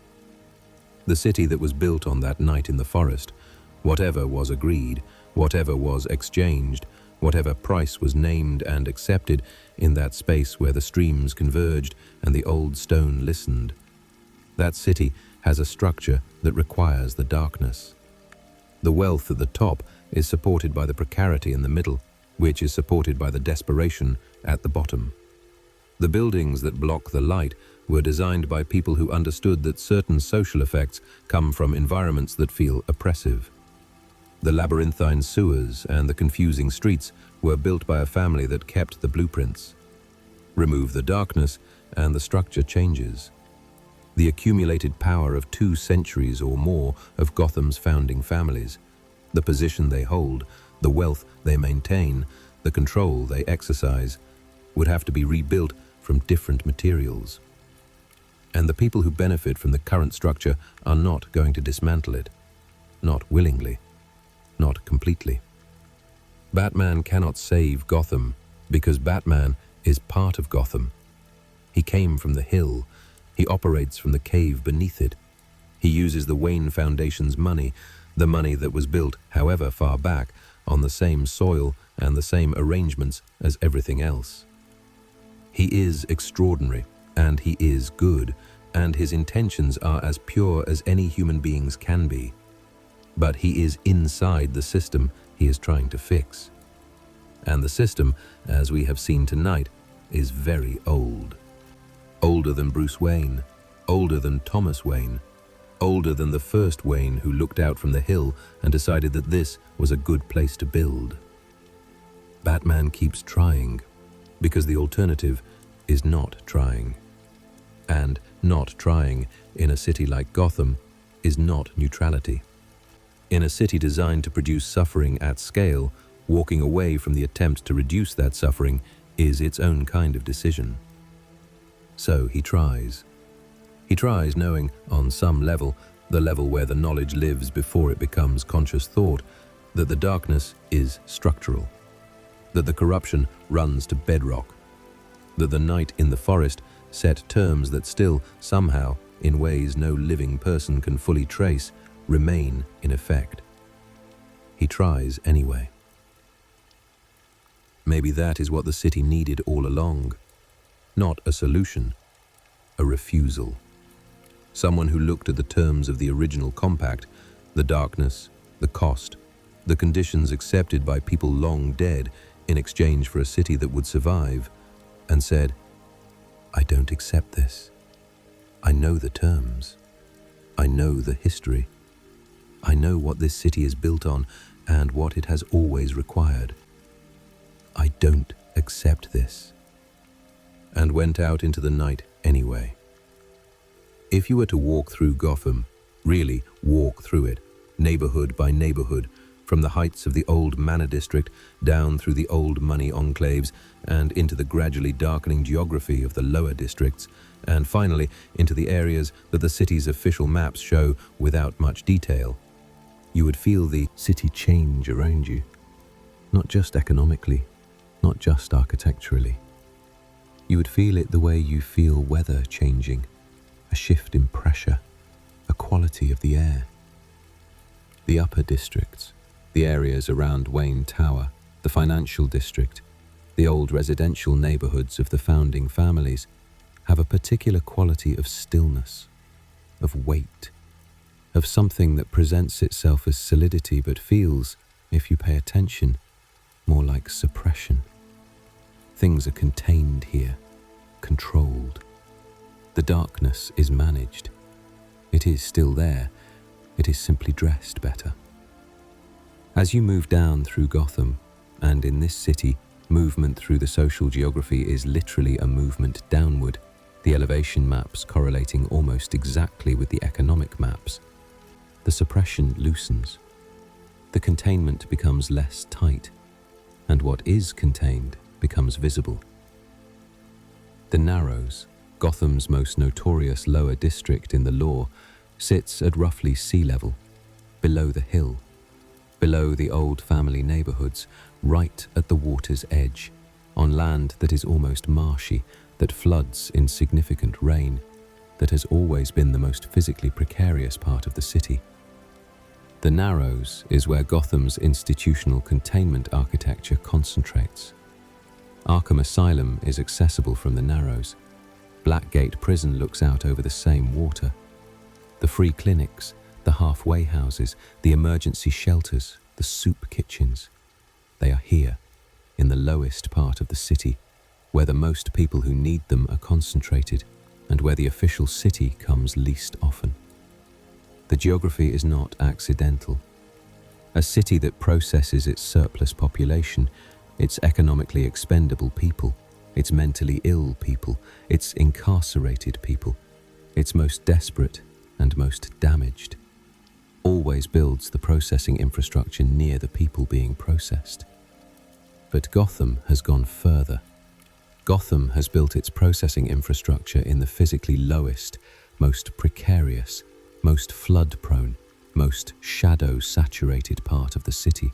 The city that was built on that night in the forest, whatever was agreed, whatever was exchanged, whatever price was named and accepted in that space where the streams converged and the old stone listened, that city has a structure that requires the darkness. The wealth at the top is supported by the precarity in the middle, which is supported by the desperation at the bottom. The buildings that block the light were designed by people who understood that certain social effects come from environments that feel oppressive. The labyrinthine sewers and the confusing streets were built by a family that kept the blueprints. Remove the darkness and the structure changes. The accumulated power of 2 centuries or more of Gotham's founding families, the position they hold, the wealth they maintain, the control they exercise, would have to be rebuilt from different materials. And the people who benefit from the current structure are not going to dismantle it. Not willingly. Not completely. Batman cannot save Gotham because Batman is part of Gotham. He came from the hill. He operates from the cave beneath it. He uses the Wayne Foundation's money, the money that was built, however far back, on the same soil and the same arrangements as everything else. He is extraordinary, and he is good, and his intentions are as pure as any human beings can be. But he is inside the system he is trying to fix. And the system, as we have seen tonight, is very old. Older than Bruce Wayne, older than Thomas Wayne, older than the first Wayne who looked out from the hill and decided that this was a good place to build. Batman keeps trying, because the alternative is not trying. And not trying in a city like Gotham is not neutrality. In a city designed to produce suffering at scale, walking away from the attempt to reduce that suffering is its own kind of decision. So he tries. He tries knowing, on some level, the level where the knowledge lives before it becomes conscious thought, that the darkness is structural, that the corruption runs to bedrock, that the night in the forest set terms that still, somehow, in ways no living person can fully trace, remain in effect. He tries anyway. Maybe that is what the city needed all along. Not a solution, a refusal. Someone who looked at the terms of the original compact, the darkness, the cost, the conditions accepted by people long dead in exchange for a city that would survive, and said, I don't accept this. I know the terms. I know the history. I know what this city is built on and what it has always required. I don't accept this. And went out into the night anyway. If you were to walk through Gotham, really walk through it, neighborhood by neighborhood, from the heights of the old Manor District down through the old money enclaves and into the gradually darkening geography of the lower districts, and finally into the areas that the city's official maps show without much detail, you would feel the city change around you, not just economically, not just architecturally. You would feel it the way you feel weather changing, a shift in pressure, a quality of the air. The upper districts, the areas around Wayne Tower, the financial district, the old residential neighborhoods of the founding families, have a particular quality of stillness, of weight, of something that presents itself as solidity but feels, if you pay attention, more like suppression. Things are contained here, controlled. The darkness is managed. It is still there. It is simply dressed better. As you move down through Gotham, and in this city, movement through the social geography is literally a movement downward, the elevation maps correlating almost exactly with the economic maps, the suppression loosens. The containment becomes less tight, and what is contained becomes visible. The Narrows, Gotham's most notorious lower district in the law, sits at roughly sea level, below the hill, below the old family neighborhoods, right at the water's edge, on land that is almost marshy, that floods in significant rain, that has always been the most physically precarious part of the city. The Narrows is where Gotham's institutional containment architecture concentrates. Arkham Asylum is accessible from the Narrows. Blackgate Prison looks out over the same water. The free clinics, the halfway houses, the emergency shelters, the soup kitchens, they are here, in the lowest part of the city, where the most people who need them are concentrated, and where the official city comes least often. The geography is not accidental. A city that processes its surplus population, its economically expendable people, its mentally ill people, its incarcerated people, its most desperate and most damaged, always builds the processing infrastructure near the people being processed. But Gotham has gone further. Gotham has built its processing infrastructure in the physically lowest, most precarious, most flood-prone, most shadow-saturated part of the city.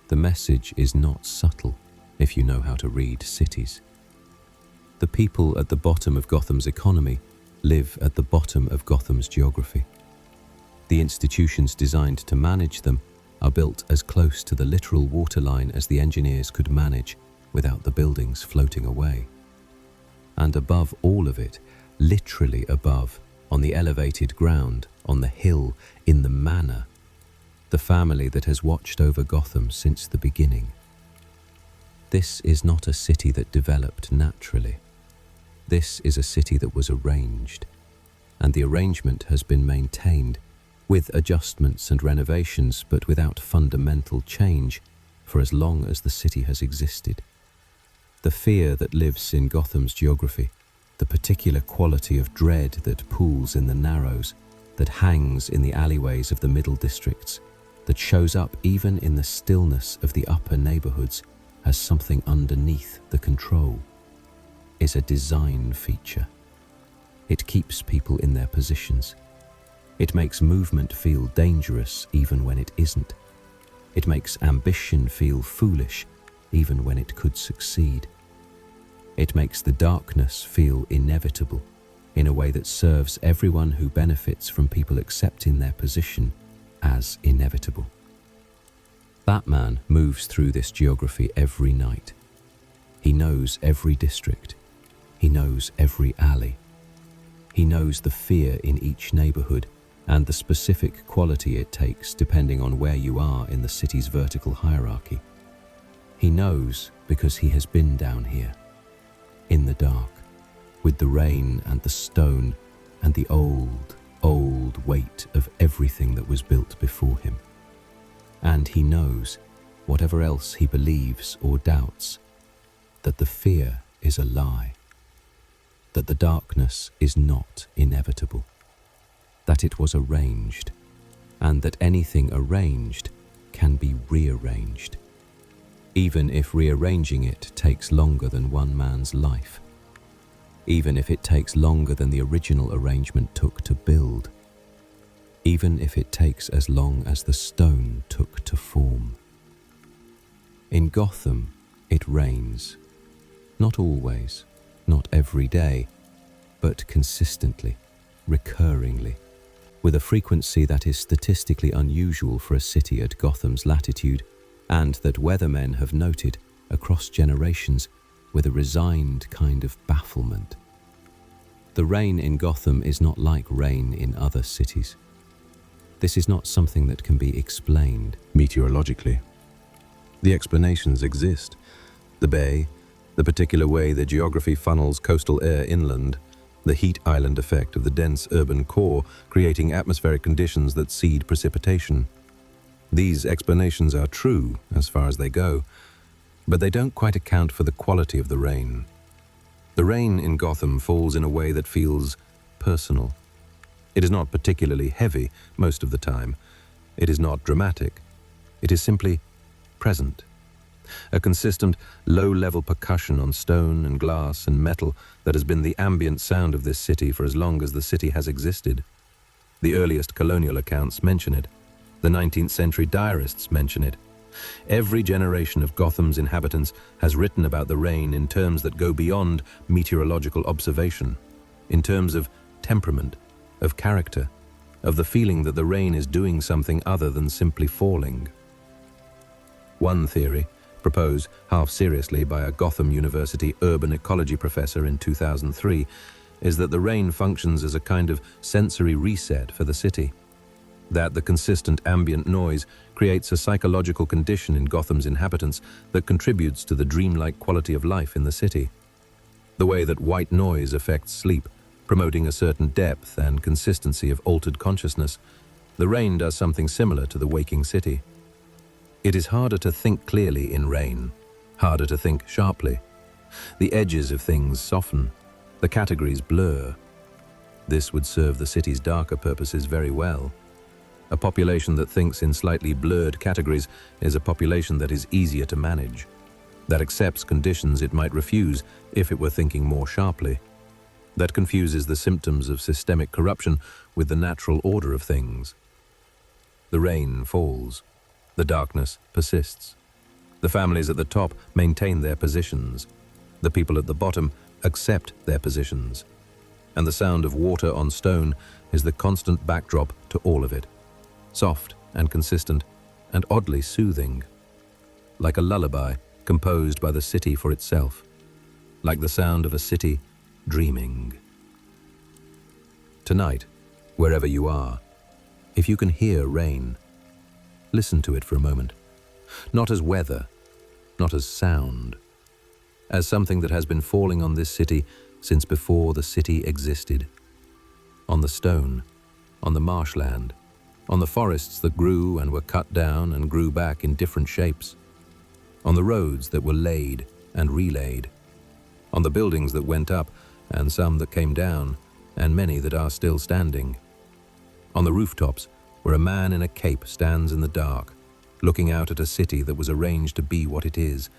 The message is not subtle if you know how to read cities. The people at the bottom of Gotham's economy live at the bottom of Gotham's geography. The institutions designed to manage them are built as close to the literal waterline as the engineers could manage without the buildings floating away. And above all of it, literally above, on the elevated ground, on the hill, in the manor, the family that has watched over Gotham since the beginning. This is not a city that developed naturally. This is a city that was arranged, and the arrangement has been maintained with adjustments and renovations, but without fundamental change for as long as the city has existed. The fear that lives in Gotham's geography, the particular quality of dread that pools in the narrows, that hangs in the alleyways of the middle districts, that shows up even in the stillness of the upper neighborhoods as something underneath the control, is a design feature. It keeps people in their positions. It makes movement feel dangerous even when it isn't. It makes ambition feel foolish even when it could succeed. It makes the darkness feel inevitable in a way that serves everyone who benefits from people accepting their position as inevitable. Batman moves through this geography every night. He knows every district. He knows every alley. He knows the fear in each neighborhood and the specific quality it takes depending on where you are in the city's vertical hierarchy. He knows because he has been down here, in the dark, with the rain and the stone and the old, old weight of everything that was built before him. And he knows, whatever else he believes or doubts, that the fear is a lie, that the darkness is not inevitable, that it was arranged, and that anything arranged can be rearranged, even if rearranging it takes longer than one man's life, even if it takes longer than the original arrangement took to build, even if it takes as long as the stone took to form. In Gotham, it rains. Not always, not every day, but consistently, recurringly, with a frequency that is statistically unusual for a city at Gotham's latitude, and that weathermen have noted across generations with a resigned kind of bafflement. The rain in Gotham is not like rain in other cities. This is not something that can be explained meteorologically. The explanations exist. The bay, the particular way the geography funnels coastal air inland, the heat island effect of the dense urban core creating atmospheric conditions that seed precipitation. These explanations are true as far as they go, but they don't quite account for the quality of the rain. The rain in Gotham falls in a way that feels personal. It is not particularly heavy most of the time. It is not dramatic. It is simply present. A consistent, low-level percussion on stone and glass and metal that has been the ambient sound of this city for as long as the city has existed. The earliest colonial accounts mention it. The 19th century diarists mention it. Every generation of Gotham's inhabitants has written about the rain in terms that go beyond meteorological observation, in terms of temperament, of character, of the feeling that the rain is doing something other than simply falling. One theory, proposed half seriously by a Gotham University urban ecology professor in 2003, is that the rain functions as a kind of sensory reset for the city. That the consistent ambient noise creates a psychological condition in Gotham's inhabitants that contributes to the dreamlike quality of life in the city. The way that white noise affects sleep, promoting a certain depth and consistency of altered consciousness, the rain does something similar to the waking city. It is harder to think clearly in rain, harder to think sharply. The edges of things soften, the categories blur. This would serve the city's darker purposes very well. A population that thinks in slightly blurred categories is a population that is easier to manage. that accepts conditions it might refuse if it were thinking more sharply, that confuses the symptoms of systemic corruption with the natural order of things. The rain falls. The darkness persists. The families at the top maintain their positions. The people at the bottom accept their positions. And the sound of water on stone is the constant backdrop to all of it, soft and consistent and oddly soothing, like a lullaby composed by the city for itself, like the sound of a city dreaming. Tonight, wherever you are, if you can hear rain, listen to it for a moment, not as weather, not as sound, as something that has been falling on this city since before the city existed, on the stone, on the marshland, on the forests that grew and were cut down and grew back in different shapes, on the roads that were laid and relaid, on the buildings that went up and some that came down and many that are still standing, on the rooftops where a man in a cape stands in the dark, looking out at a city that was arranged to be what it is,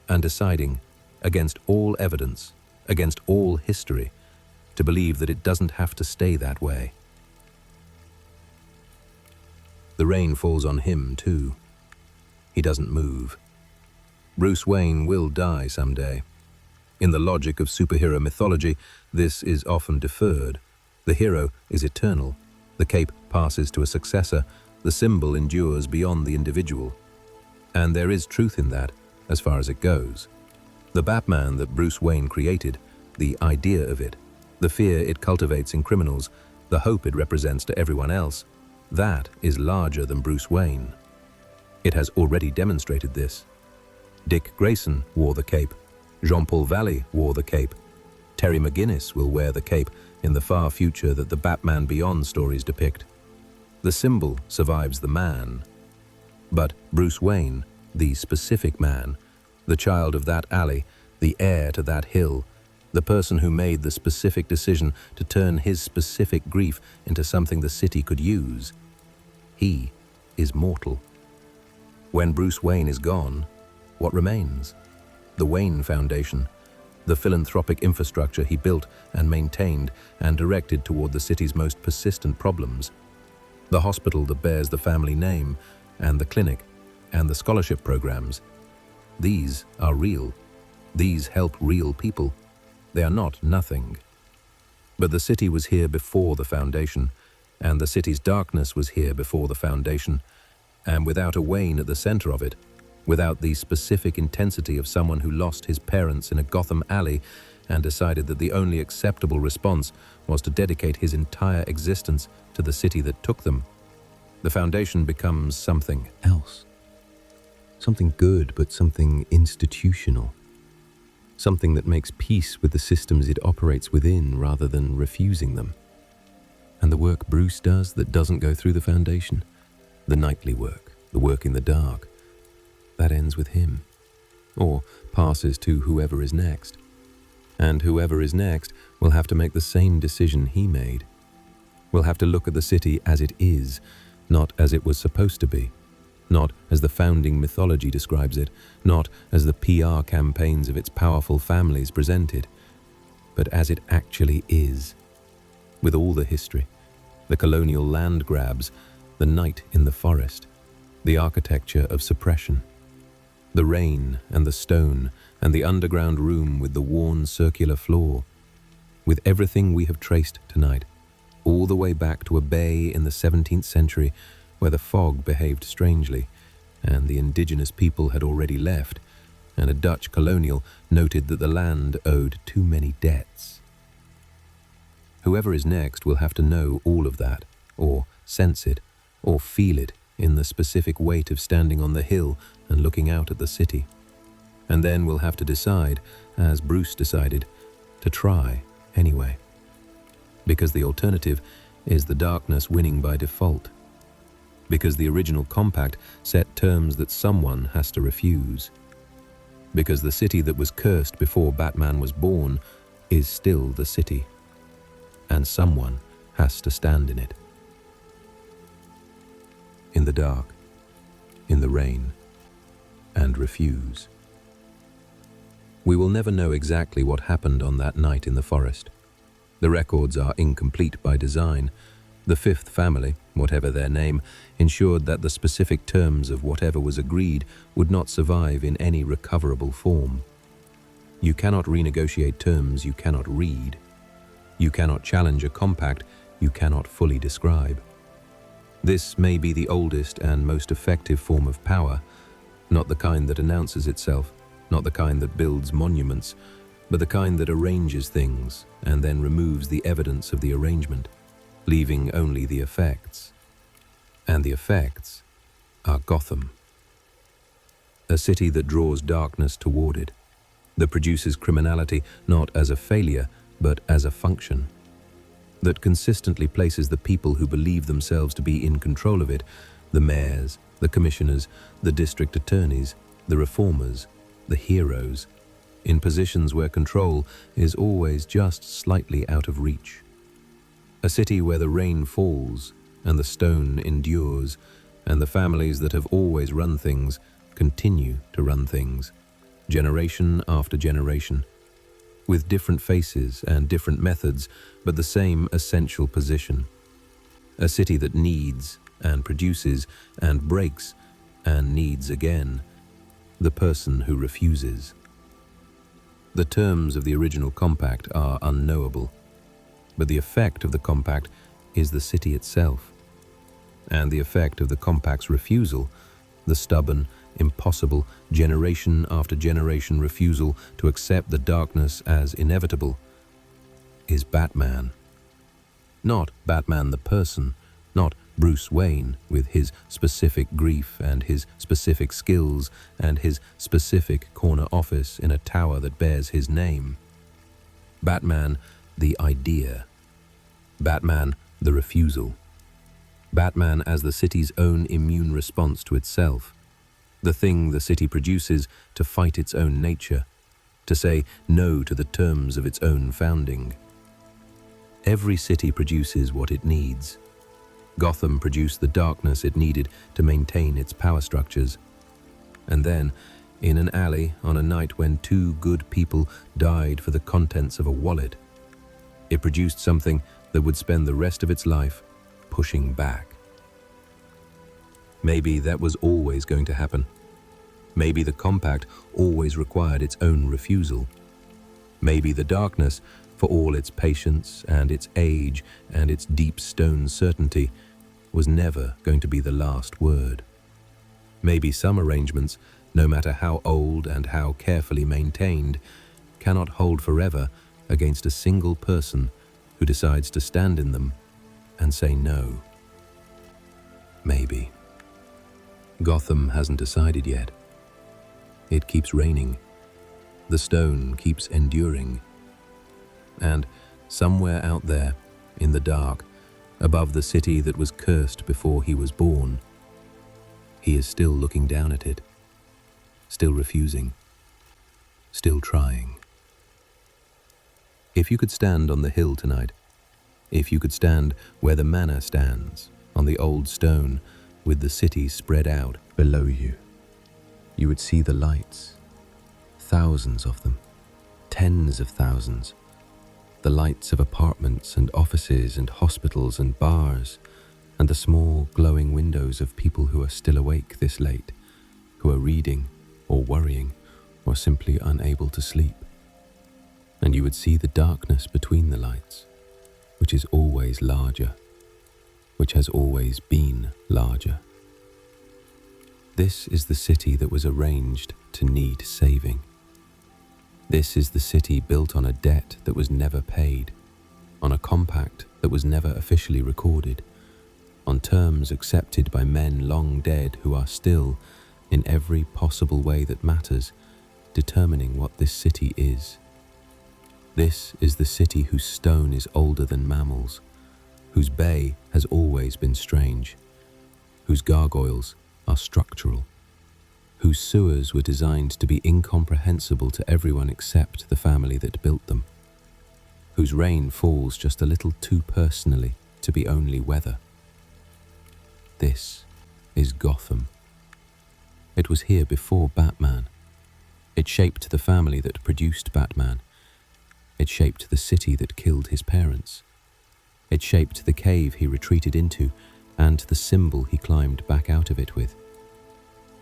and deciding, against all evidence, against all history, to believe that it doesn't have to stay that way. The rain falls on him, too. He doesn't move. Bruce Wayne will die someday. In the logic of superhero mythology, this is often deferred. The hero is eternal. The cape passes to a successor. The symbol endures beyond the individual. And there is truth in that, as far as it goes. The Batman that Bruce Wayne created, the idea of it, the fear it cultivates in criminals, the hope it represents to everyone else, that is larger than Bruce Wayne. It has already demonstrated this. Dick Grayson wore the cape. Jean-Paul Valley wore the cape. Terry McGinnis will wear the cape in the far future that the Batman Beyond stories depict. The symbol survives the man. But Bruce Wayne, the specific man, the child of that alley, the heir to that hill, the person who made the specific decision to turn his specific grief into something the city could use, he is mortal. When Bruce Wayne is gone, what remains? The Wayne Foundation, the philanthropic infrastructure he built and maintained and directed toward the city's most persistent problems. The hospital that bears the family name, and the clinic, and the scholarship programs. These are real. These help real people. They are not nothing. But the city was here before the foundation, and the city's darkness was here before the foundation, and without a Wayne at the center of it, without the specific intensity of someone who lost his parents in a Gotham alley and decided that the only acceptable response was to dedicate his entire existence to the city that took them, the foundation becomes something else. Something good, but something institutional. Something that makes peace with the systems it operates within rather than refusing them. And the work Bruce does that doesn't go through the foundation, the nightly work, the work in the dark, that ends with him, or passes to whoever is next. And whoever is next will have to make the same decision he made. Will have to look at the city as it is, not as it was supposed to be, not as the founding mythology describes it, not as the PR campaigns of its powerful families present it, but as it actually is, with all the history, the colonial land grabs, the night in the forest, the architecture of suppression, the rain and the stone and the underground room with the worn circular floor, with everything we have traced tonight, all the way back to a bay in the 17th century where the fog behaved strangely, and the indigenous people had already left, and a Dutch colonial noted that the land owed too many debts. Whoever is next will have to know all of that, or sense it, or feel it in the specific weight of standing on the hill and looking out at the city. And then we'll have to decide, as Bruce decided, to try anyway. Because the alternative is the darkness winning by default. Because the original compact set terms that someone has to refuse. Because the city that was cursed before Batman was born is still the city. And someone has to stand in it. In the dark, in the rain, and refuse. We will never know exactly what happened on that night in the forest. The records are incomplete by design. The fifth family, whatever their name, ensured that the specific terms of whatever was agreed would not survive in any recoverable form. You cannot renegotiate terms you cannot read. You cannot challenge a compact you cannot fully describe. This may be the oldest and most effective form of power, not the kind that announces itself, not the kind that builds monuments, but the kind that arranges things and then removes the evidence of the arrangement, leaving only the effects. And the effects are Gotham. A city that draws darkness toward it, that produces criminality not as a failure, but as a function, that consistently places the people who believe themselves to be in control of it, the mayors, the commissioners, the district attorneys, the reformers, the heroes, in positions where control is always just slightly out of reach. A city where the rain falls and the stone endures, and the families that have always run things continue to run things, generation after generation, with different faces and different methods, but the same essential position. A city that needs and produces and breaks and needs again the person who refuses. The terms of the original compact are unknowable, but the effect of the compact is the city itself. And the effect of the compact's refusal, the stubborn, impossible, generation after generation refusal to accept the darkness as inevitable, is Batman. Not Batman the person, not Bruce Wayne with his specific grief and his specific skills and his specific corner office in a tower that bears his name. Batman the idea. Batman the refusal. Batman as the city's own immune response to itself. The thing the city produces to fight its own nature, to say no to the terms of its own founding. Every city produces what it needs. Gotham produced the darkness it needed to maintain its power structures. And then, in an alley on a night when two good people died for the contents of a wallet, it produced something that would spend the rest of its life pushing back. Maybe that was always going to happen. Maybe the compact always required its own refusal. Maybe the darkness, for all its patience and its age and its deep stone certainty, was never going to be the last word. Maybe some arrangements, no matter how old and how carefully maintained, cannot hold forever against a single person who decides to stand in them and say no. Maybe. Gotham hasn't decided yet. It keeps raining. The stone keeps enduring. And somewhere out there, in the dark, above the city that was cursed before he was born, he is still looking down at it, still refusing, still trying. If you could stand on the hill tonight, if you could stand where the manor stands, on the old stone, with the city spread out below you, you would see the lights, thousands of them, tens of thousands, the lights of apartments and offices and hospitals and bars, and the small glowing windows of people who are still awake this late, who are reading or worrying or simply unable to sleep. And you would see the darkness between the lights, which is always larger, which has always been larger. This is the city that was arranged to need saving. This is the city built on a debt that was never paid, on a compact that was never officially recorded, on terms accepted by men long dead who are still, in every possible way that matters, determining what this city is. This is the city whose stone is older than mammals, whose bay has always been strange, whose gargoyles are structural, whose sewers were designed to be incomprehensible to everyone except the family that built them, whose rain falls just a little too personally to be only weather. This is Gotham. It was here before Batman. It shaped the family that produced Batman. It shaped the city that killed his parents. It shaped the cave he retreated into and the symbol he climbed back out of it with.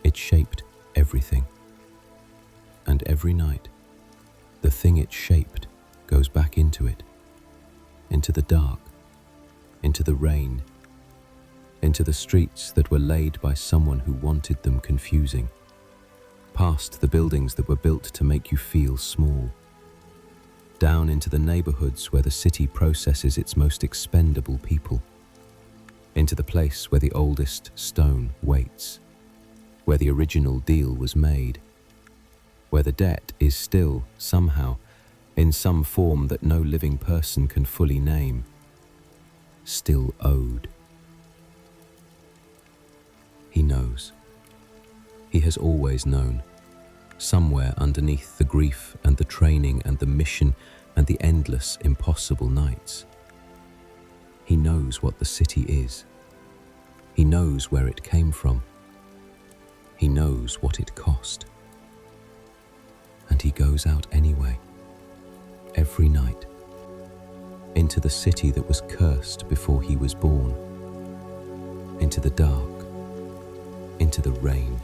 It shaped everything. And every night, the thing it shaped goes back into it, into the dark, into the rain, into the streets that were laid by someone who wanted them confusing, past the buildings that were built to make you feel small, down into the neighborhoods where the city processes its most expendable people, into the place where the oldest stone waits, where the original deal was made, where the debt is still, somehow, in some form that no living person can fully name, still owed. He knows. He has always known. Somewhere underneath the grief and the training and the mission and the endless, impossible nights. He knows what the city is. He knows where it came from. He knows what it cost. And he goes out anyway, every night, into the city that was cursed before he was born, into the dark, into the rain,